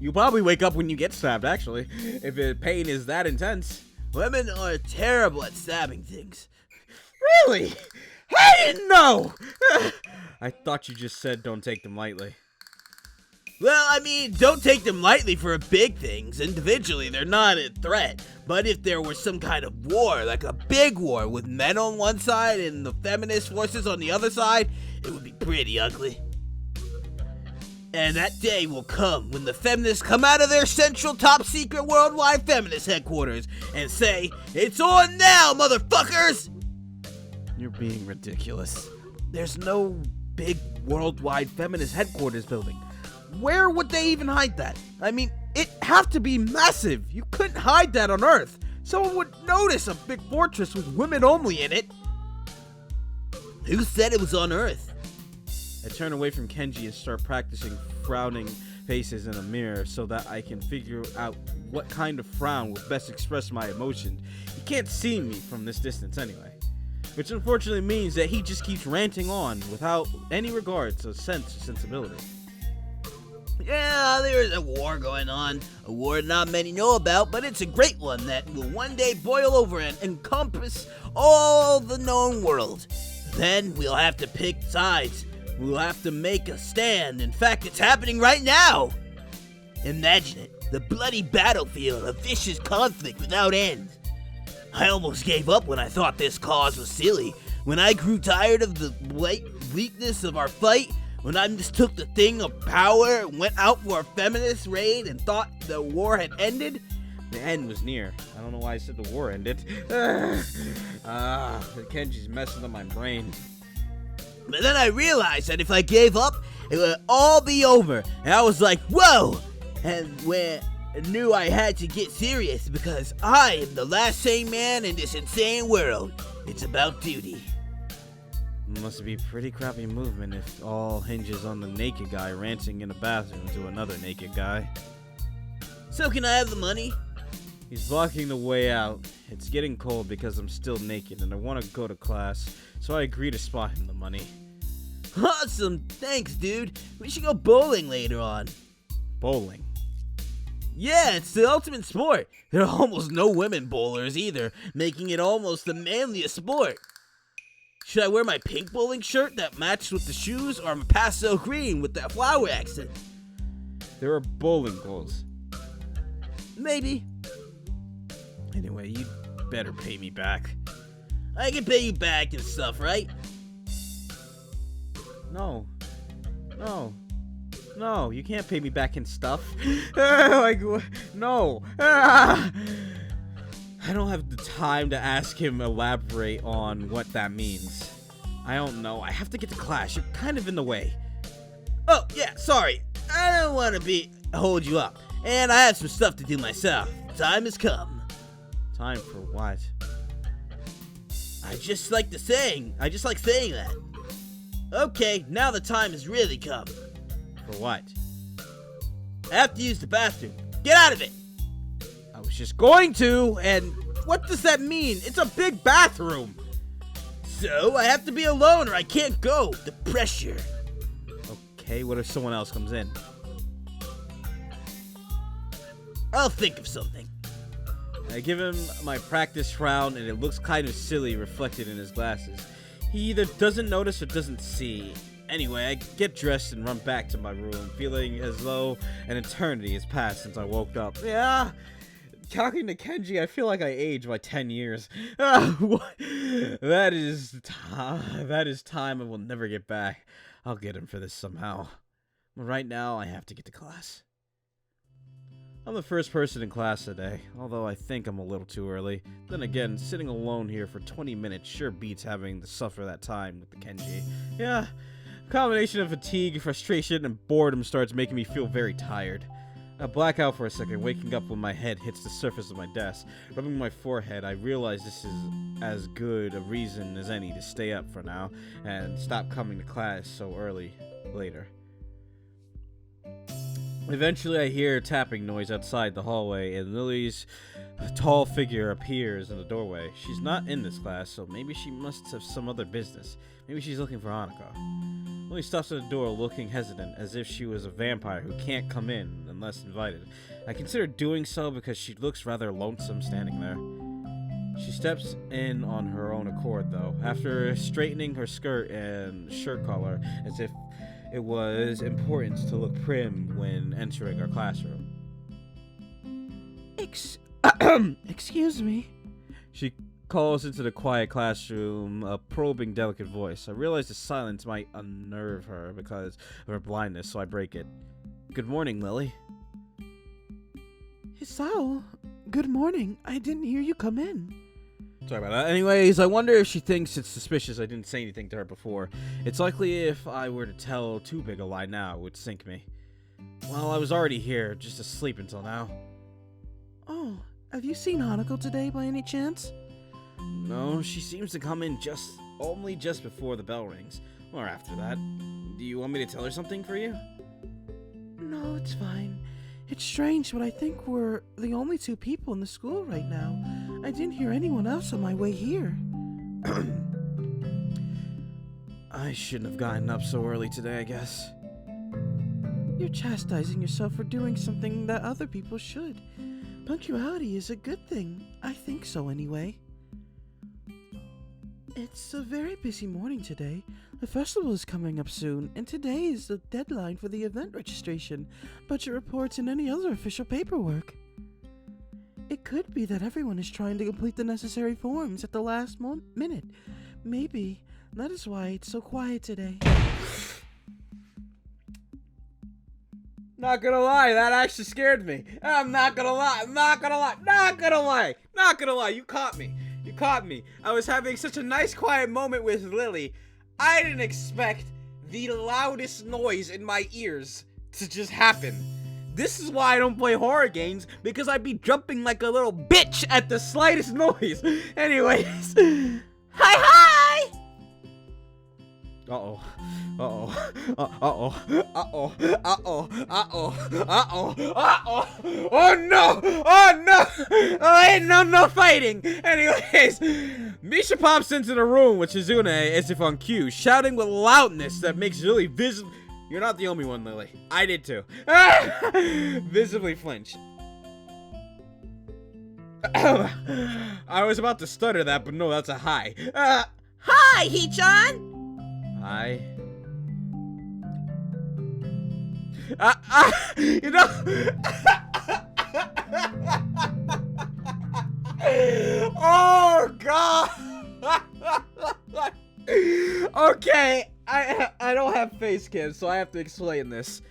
S1: You probably wake up when you get stabbed, actually, if the pain is that intense.
S4: Women are terrible at stabbing things.
S1: Really? I didn't know! I thought you just said don't take them lightly.
S4: Well, I mean, don't take them lightly for big things. Individually, they're not a threat. But if there was some kind of war, like a big war with men on one side and the feminist forces on the other side, it would be pretty ugly. And that day will come when the feminists come out of their central top secret worldwide feminist headquarters and say, "It's on now, motherfuckers!"
S1: You're being ridiculous. There's no big worldwide feminist headquarters building. Where would they even hide that? I mean, it'd have to be massive. You couldn't hide that on Earth. Someone would notice a big fortress with women only in it.
S4: Who said it was on Earth?
S1: I turn away from Kenji and start practicing frowning faces in a mirror so that I can figure out what kind of frown will best express my emotion. He can't see me from this distance anyway. Which unfortunately means that he just keeps ranting on without any regard to sense or sensibility.
S4: Yeah, there's a war going on. A war not many know about, but it's a great one that will one day boil over and encompass all the known world. Then we'll have to pick sides. We'll have to make a stand. In fact, it's happening right now. Imagine it. The bloody battlefield, a vicious conflict without end. I almost gave up when I thought this cause was silly. When I grew tired of the weakness of our fight, when I mistook the thing of power and went out for a feminist raid and thought the war had ended,
S1: the end was near. I don't know why I said the war ended. Kenji's messing up my brain.
S4: But then I realized that if I gave up, it would all be over. And I was like, whoa! And when I knew I had to get serious because I am the last sane man in this insane world. It's about duty.
S1: Must be pretty crappy movement if all hinges on the naked guy ranting in a bathroom to another naked guy.
S4: So can I have the money?
S1: He's blocking the way out. It's getting cold because I'm still naked and I want to go to class, so I agree to spot him the money.
S4: Awesome, thanks dude. We should go bowling later on.
S1: Bowling?
S4: Yeah, it's the ultimate sport. There are almost no women bowlers either, making it almost the manliest sport. Should I wear my pink bowling shirt that matched with the shoes, or my pastel green with that flower accent?
S1: There are bowling balls.
S4: Maybe.
S1: Anyway, you better pay me back.
S4: I can pay you back and stuff, right?
S1: No, you can't pay me back in stuff. Like, no. I don't have the time to ask him elaborate on what that means. I don't know. I have to get to class. You're kind of in the way.
S4: Oh, yeah, sorry. I don't want to hold you up. And I have some stuff to do myself. Time has come.
S1: Time for what?
S4: I just like saying that. Okay, now the time has really come.
S1: For what?
S4: I have to use the bathroom. Get out of it!
S1: I was just going to, and what does that mean? It's a big bathroom.
S4: So, I have to be alone or I can't go. The pressure.
S1: Okay, what if someone else comes in?
S4: I'll think of something.
S1: I give him my practice frown, and it looks kind of silly reflected in his glasses. He either doesn't notice or doesn't see. Anyway, I get dressed and run back to my room, feeling as though an eternity has passed since I woke up. Yeah, talking to Kenji, I feel like I aged by 10 years. That is time I will never get back. I'll get him for this somehow. But right now, I have to get to class. I'm the first person in class today, although I think I'm a little too early. Then again, sitting alone here for 20 minutes sure beats having to suffer that time with the Kenji. Yeah, a combination of fatigue, frustration, and boredom starts making me feel very tired. I black out for a second, waking up when my head hits the surface of my desk. Rubbing my forehead, I realize this is as good a reason as any to stay up for now and stop coming to class so early later. Eventually, I hear a tapping noise outside the hallway, and Lily's tall figure appears in the doorway. She's not in this class, so maybe she must have some other business. Maybe she's looking for Annika. Lily stops at the door looking hesitant, as if she was a vampire who can't come in unless invited. I consider doing so because she looks rather lonesome standing there. She steps in on her own accord, though, after straightening her skirt and shirt collar, as if it was important to look prim when entering our classroom.
S4: Excuse me.
S1: She calls into the quiet classroom, a probing, delicate voice. I realize the silence might unnerve her because of her blindness, so I break it. Good morning, Lily.
S4: Hisao, good morning. I didn't hear you come in.
S1: Sorry about that. Anyways, I wonder if she thinks it's suspicious I didn't say anything to her before. It's likely if I were to tell too big a lie now, it would sink me. Well, I was already here, just asleep until now.
S4: Oh, have you seen Hanako today by any chance?
S1: No, she seems to come in only just before the bell rings, or after that. Do you want me to tell her something for you?
S4: No, it's fine. It's strange, but I think we're the only two people in the school right now. I didn't hear anyone else on my way here.
S1: I shouldn't have gotten up so early today, I guess.
S4: You're chastising yourself for doing something that other people should. Punctuality is a good thing. I think so anyway. It's a very busy morning today. The festival is coming up soon, and today is the deadline for the event registration, budget reports, and any other official paperwork. It could be that everyone is trying to complete the necessary forms at the last minute. Maybe that is why it's so quiet today.
S1: Not gonna lie, that actually scared me. I'm not gonna lie. You caught me. I was having such a nice quiet moment with Lily. I didn't expect the loudest noise in my ears to just happen. This is why I don't play horror games, because I'd be jumping like a little bitch at the slightest noise. Anyways.
S3: Hi!
S1: Uh-oh. Oh no! No fighting! Anyways, Misha pops into the room with Shizune as if on cue, shouting with loudness that makes Lily visible. You're not the only one, Lily. I did too. Visibly flinch. I was about to stutter that, but no, that's a hi.
S3: Hi, Hee-chan!
S1: Hi. You know. Oh God. Okay, I don't have face cam, so I have to explain this.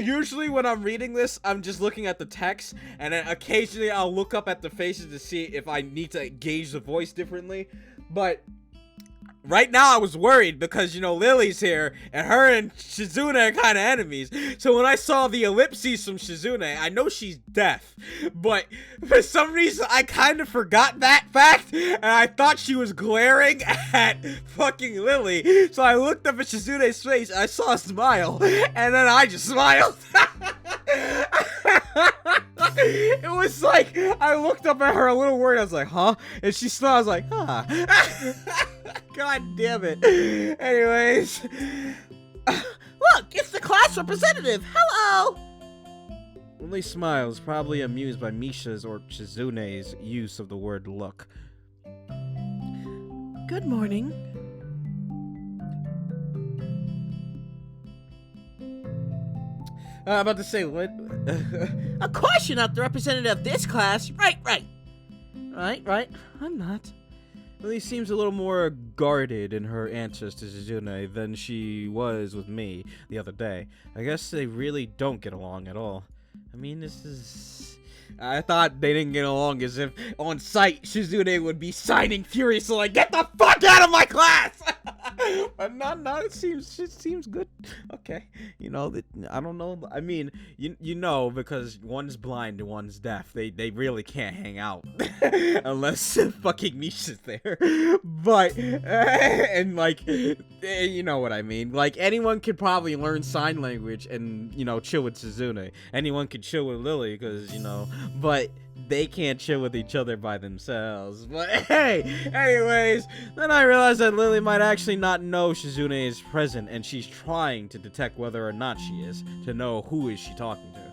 S1: Usually when I'm reading this, I'm just looking at the text, and then occasionally I'll look up at the faces to see if I need to gauge the voice differently, but right now I was worried because, you know, Lily's here, and her and Shizune are kind of enemies. So when I saw the ellipses from Shizune, I know she's deaf. But for some reason, I kind of forgot that fact, and I thought she was glaring at fucking Lily. So I looked up at Shizune's face, and I saw a smile, and then I just smiled. It was like, I looked up at her a little worried, I was like, huh? And she smiled, I was like, huh. God damn it. Anyways.
S3: Look, it's the class representative. Hello!
S1: Lily smiles, probably amused by Misha's or Shizune's use of the word look.
S4: Good morning.
S1: I'm about to say, what?
S3: Of course you're not the representative of this class. Right.
S4: Right. I'm not.
S1: Lily seems a little more guarded in her answers to Shizune than she was with me the other day. I guess they really don't get along at all. I mean, I thought they didn't get along as if on sight Shizune would be signing furiously like, get the fuck out of my class! But no, it seems good. Okay, I don't know. I mean, because one's blind and one's deaf. They really can't hang out unless fucking Misha's there. But and like, you know what I mean. Like anyone could probably learn sign language and chill with Suzune. Anyone could chill with Lily because but they can't chill with each other by themselves. But hey, anyways, then I realized that Lily might actually not know Shizune is present, and she's trying to detect whether or not she is, to know who is she talking to.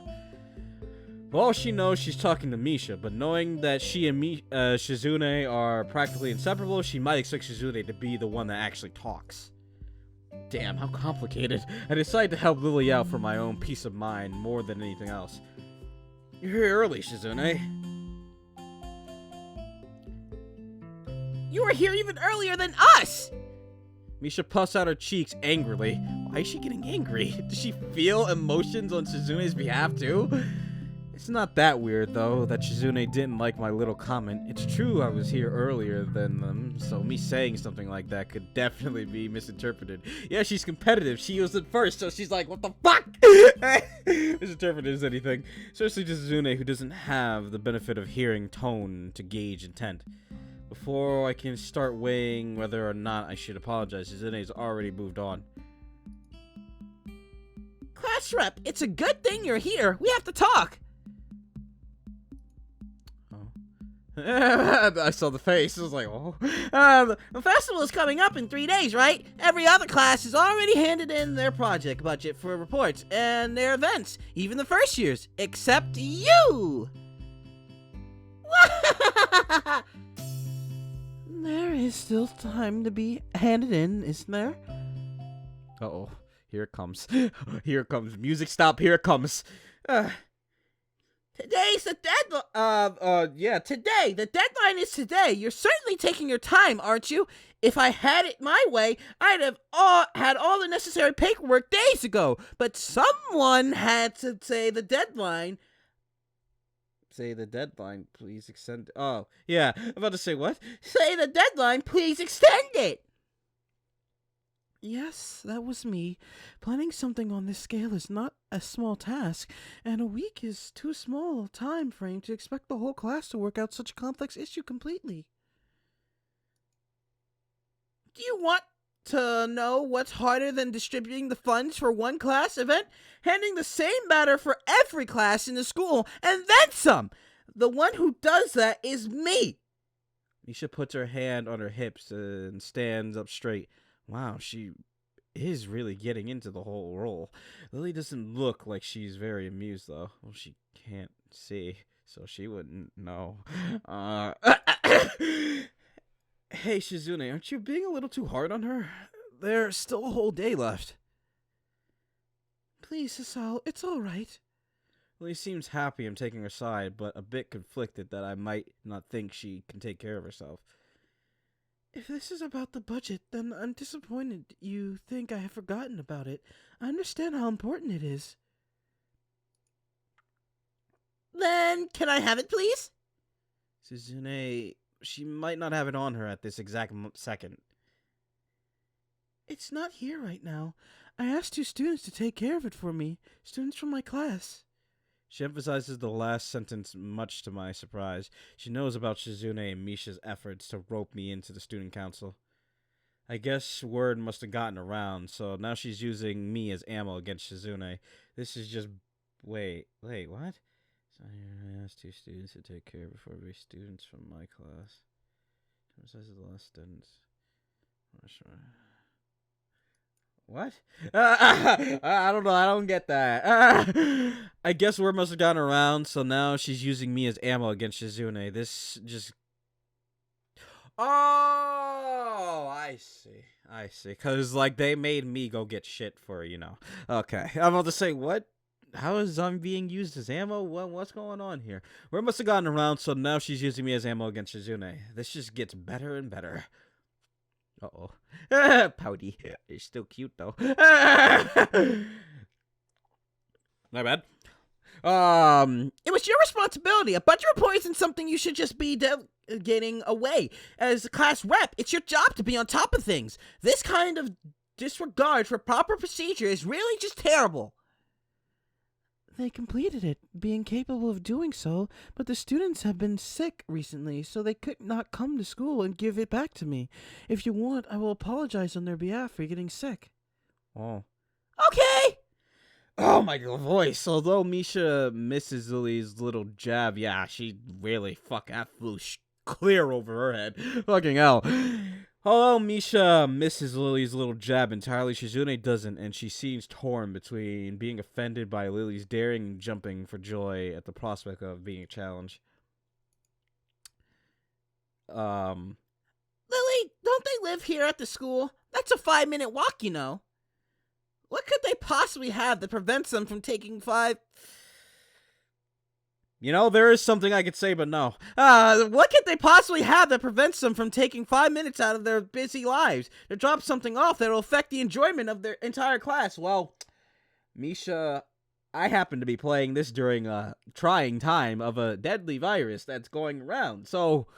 S1: Well, she knows she's talking to Misha, but knowing that she and Shizune are practically inseparable, she might expect Shizune to be the one that actually talks. Damn, how complicated. I decided to help Lily out for my own peace of mind more than anything else. You're here early, Shizune.
S3: You were here even earlier than us!
S1: Misha puffs out her cheeks angrily. Why is she getting angry? Does she feel emotions on Shizune's behalf too? It's not that weird though that Shizune didn't like my little comment. It's true I was here earlier than them, so me saying something like that could definitely be misinterpreted. Yeah, she's competitive. She was at first, so she's like, what the fuck? Misinterpreted as anything. Especially to Shizune, who doesn't have the benefit of hearing tone to gauge intent. Before I can start weighing whether or not I should apologize, Shizune's already moved on.
S3: Class rep, it's a good thing you're here. We have to talk.
S1: I saw the face. I was like, oh.
S3: The festival is coming up in 3 days, right? Every other class has already handed in their project budget for reports and their events, even the first years, except you.
S1: There is still time to be handed in, isn't there? Uh-oh. Here it comes. Here it comes. Music stop. Here it comes.
S3: Today's the deadline. Yeah, today. The deadline is today. You're certainly taking your time, aren't you? If I had it my way, I'd have had all the necessary paperwork days ago. But someone had to say the deadline.
S1: Say the deadline, please extend. Oh, yeah. I'm about to say what?
S3: Say the deadline, please extend it.
S5: Yes, that was me. Planning something on this scale is not a small task, and a week is too small a time frame to expect the whole class to work out such a complex issue completely.
S3: Do you want to know what's harder than distributing the funds for one class event? Handing the same matter for every class in the school, and then some! The one who does that is me!
S1: Misha puts her hand on her hips and stands up straight. Wow, she is really getting into the whole role. Lily doesn't look like she's very amused, though. Well, she can't see, so she wouldn't know. Hey, Shizune, aren't you being a little too hard on her? There's still a whole day left.
S5: Please, Isao, it's all right.
S1: Lily seems happy I'm taking her side, but a bit conflicted that I might not think she can take care of herself.
S5: If this is about the budget, then I'm disappointed you think I have forgotten about it. I understand how important it is.
S3: Then, can I have it, please?
S1: Shizune, she might not have it on her at this exact second.
S5: It's not here right now. I asked 2 students to take care of it for me. Students from my class.
S1: She emphasizes the last sentence much to my surprise. She knows about Shizune and Misha's efforts to rope me into the student council. I guess word must have gotten around, so now she's using me as ammo against Shizune. This is just... Wait, what? So I asked 2 students to take care before we students from my class. Emphasizes the last sentence. I'm not sure. What? I don't know. I don't get that. I guess word must have gotten around, so now she's using me as ammo against Shizune. This just... Oh, I see. Because, like, they made me go get shit for, Okay. I'm about to say, what? How is I'm being used as ammo? What's going on here? Word must have gotten around, so now she's using me as ammo against Shizune. This just gets better and better. Uh-oh. Pouty. You're still cute, though. My bad.
S3: It was your responsibility. A budget report isn't something you should just be getting away. As a class rep, it's your job to be on top of things. This kind of disregard for proper procedure is really just terrible.
S5: They completed it, being capable of doing so, but the students have been sick recently, so they could not come to school and give it back to me. If you want, I will apologize on their behalf for getting sick.
S1: Oh.
S3: Okay!
S1: Oh, my voice. Although Misha misses Lily's little jab, yeah, she really that flew clear over her head. Fucking hell. Although Misha misses Lily's little jab entirely, Shizune doesn't, and she seems torn between being offended by Lily's daring and jumping for joy at the prospect of being challenged.
S3: Lily, don't they live here at the school? That's a 5-minute walk, you know. What could they possibly have that prevents them from taking 5...
S1: You know, there is something I could say, but no.
S3: What could they possibly have that prevents them from taking 5 minutes out of their busy lives to drop something off that will affect the enjoyment of their entire class?
S1: Well, Misha, I happen to be playing this during a trying time of a deadly virus that's going around, so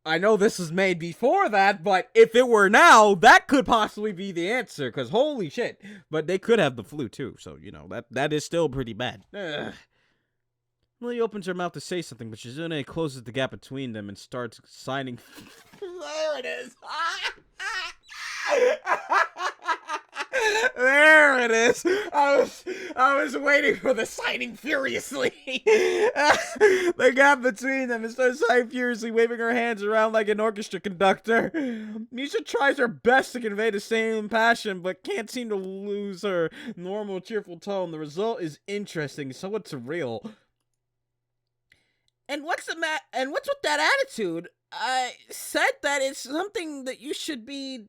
S1: I know this was made before that, but if it were now, that could possibly be the answer, because holy shit. But they could have the flu, too, so, you know, that is still pretty bad. Lily opens her mouth to say something, but Shizune closes the gap between them and starts signing.
S3: There it is.
S1: There it is. I was waiting for the signing furiously. The gap between them and starts signing furiously, waving her hands around like an orchestra conductor. Misha tries her best to convey the same passion, but can't seem to lose her normal cheerful tone. The result is interesting, somewhat surreal.
S3: And what's with that attitude? I said that it's something that you should be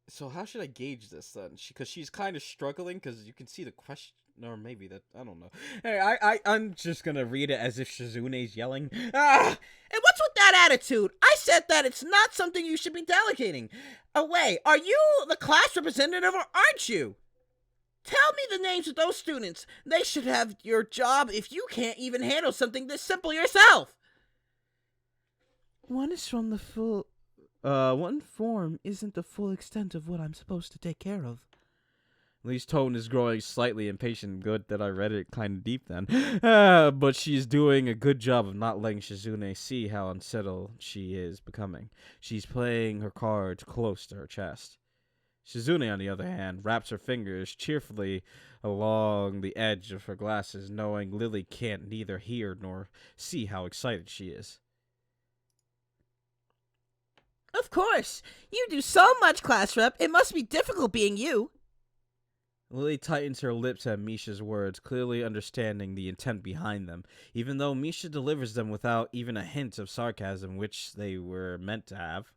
S1: So how should I gauge this then? Because she's kind of struggling, because you can see the question, or maybe that, I don't know. Hey, I'm just gonna read it as if Shizune's yelling.
S3: And what's with that attitude? I said that it's not something you should be delegating away. Are you the class representative or aren't you? Tell me the names of those students. They should have your job if you can't even handle something this simple yourself.
S5: One form isn't the full extent of what I'm supposed to take care of.
S1: Lily's tone is growing slightly impatient. Good that I read it kind of deep then. But she's doing a good job of not letting Shizune see how unsettled she is becoming. She's playing her cards close to her chest. Shizune, on the other hand, wraps her fingers cheerfully along the edge of her glasses, knowing Lily can't neither hear nor see how excited she is.
S3: Of course. You do so much, class rep. It must be difficult being you.
S1: Lily tightens her lips at Misha's words, clearly understanding the intent behind them, even though Misha delivers them without even a hint of sarcasm, which they were meant to have.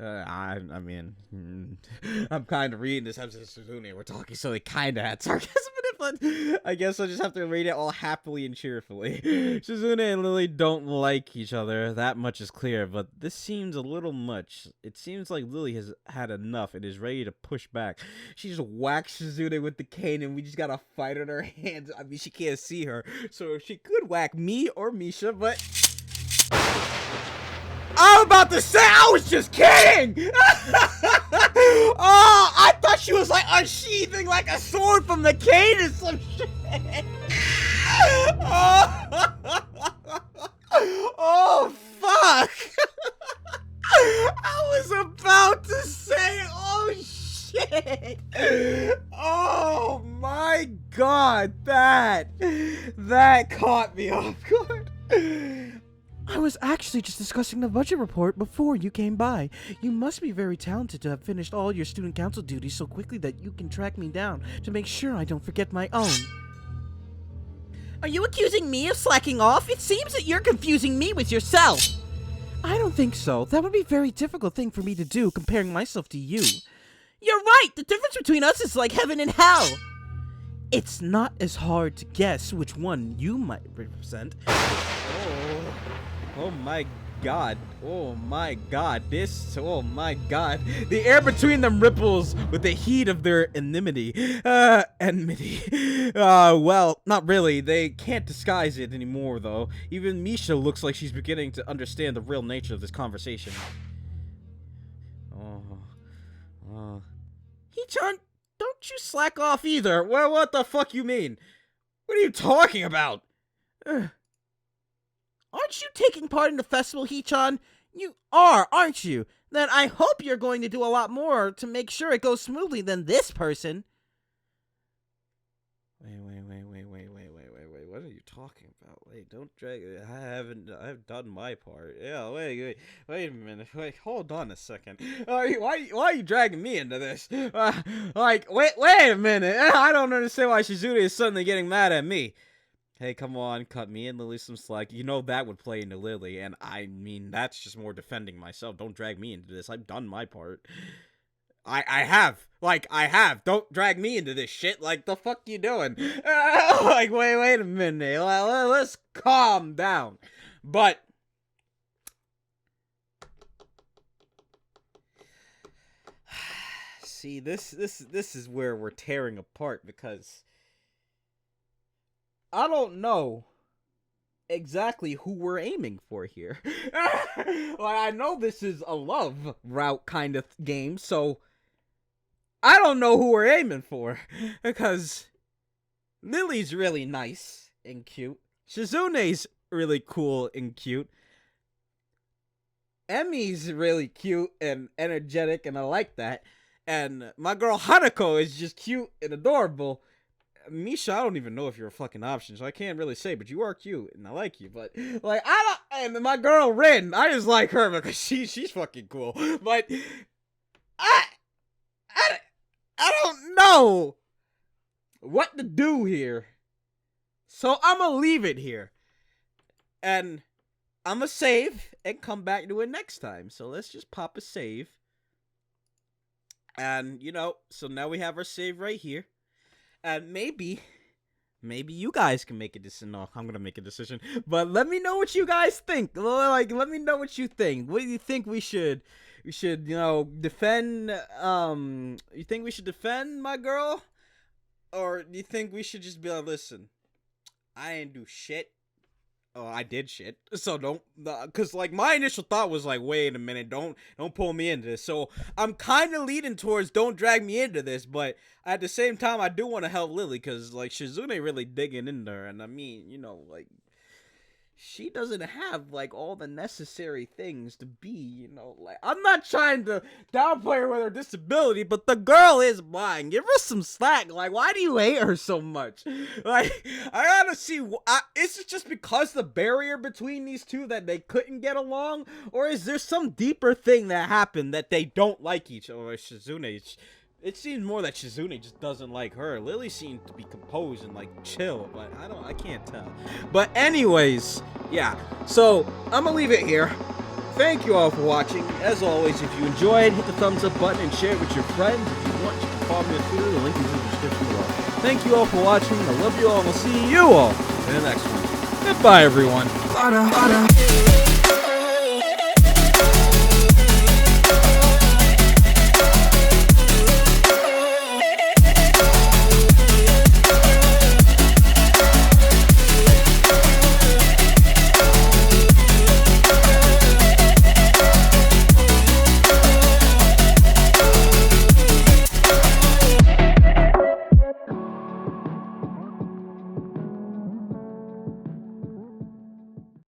S1: I mean, I'm kind of reading this episode of Shizune. We're talking, so they kind of had sarcasm in it, but I guess I just have to read it all happily and cheerfully. Shizune and Lily don't like each other, that much is clear, but this seems a little much. It seems like Lily has had enough and is ready to push back. She just whacks Shizune with the cane, and we just gotta fight on her hands. I mean, she can't see her, so she could whack me or Misha, but I'm about to say, I was just kidding! Oh, I thought she was like unsheathing like a sword from the cane or some shit. Oh, fuck! I was about to say, oh shit! Oh my god, that caught me off guard.
S5: I was actually just discussing the budget report before you came by. You must be very talented to have finished all your student council duties so quickly that you can track me down to make sure I don't forget my own.
S3: Are you accusing me of slacking off? It seems that you're confusing me with yourself.
S5: I don't think so. That would be a very difficult thing for me to do, comparing myself to you.
S3: You're right. The difference between us is like heaven and hell.
S5: It's not as hard to guess which one you might represent.
S1: Oh my god. Oh my god. Oh my god. The air between them ripples with the heat of their enmity. Enmity. Well, not really. They can't disguise it anymore, though. Even Misha looks like she's beginning to understand the real nature of this conversation.
S3: Hee-chan, don't you slack off either. Well, what the fuck you mean? What are you talking about? Aren't you taking part in the festival, Hee-chan? You are, aren't you? Then I hope you're going to do a lot more to make sure it goes smoothly than this person.
S1: Wait. What are you talking about? Wait, don't drag it. I've done my part. Yeah, wait a minute. Wait, hold on a second. Why are you dragging me into this? Wait a minute. I don't understand why Shizune is suddenly getting mad at me. Hey, come on, cut me and Lily some slack. You know that would play into Lily, and I mean, that's just more defending myself. Don't drag me into this. I've done my part. I have. Don't drag me into this shit. Like, the fuck you doing? Wait a minute. Let's calm down. But see, this is where we're tearing apart, because I don't know exactly who we're aiming for here. I know this is a love route kind of game, so I don't know who we're aiming for, because Lily's really nice and cute. Shizune's really cool and cute. Emmy's really cute and energetic, and I like that. And my girl Hanako is just cute and adorable. Misha, I don't even know if you're a fucking option, so I can't really say, but you are cute, and I like you, but, and my girl Rin, I just like her because she's fucking cool, but, I don't know what to do here, so I'm gonna leave it here, and I'm gonna save and come back to it next time, so let's just pop a save, and, so now we have our save right here. And maybe you guys can make a decision. No, I'm gonna make a decision. But let me know what you guys think. Let me know what you think. What do you think we should, defend? You think we should defend my girl, or do you think we should just be like, listen, I ain't do shit. Oh, I did shit. So don't, cause my initial thought was wait a minute, don't pull me into this. So I'm kind of leading towards don't drag me into this, but at the same time, I do want to help Lily, cause Shizune really digging in there, and I mean, she doesn't have all the necessary things to be, I'm not trying to downplay her with her disability, but the girl is blind. Give her some slack. Why do you hate her so much? I gotta see, is it just because the barrier between these two that they couldn't get along, or is there some deeper thing that happened that they don't like each other? Shizune, it seems more that Shizune just doesn't like her. Lily seemed to be composed and chill, but I can't tell. But anyways, yeah. So I'm gonna leave it here. Thank you all for watching. As always, if you enjoyed, hit the thumbs up button and share it with your friends. If you want, you can follow me on Twitter. The link is in the description below. Thank you all for watching. I love you all, and we'll see you all in the next one. Goodbye, everyone.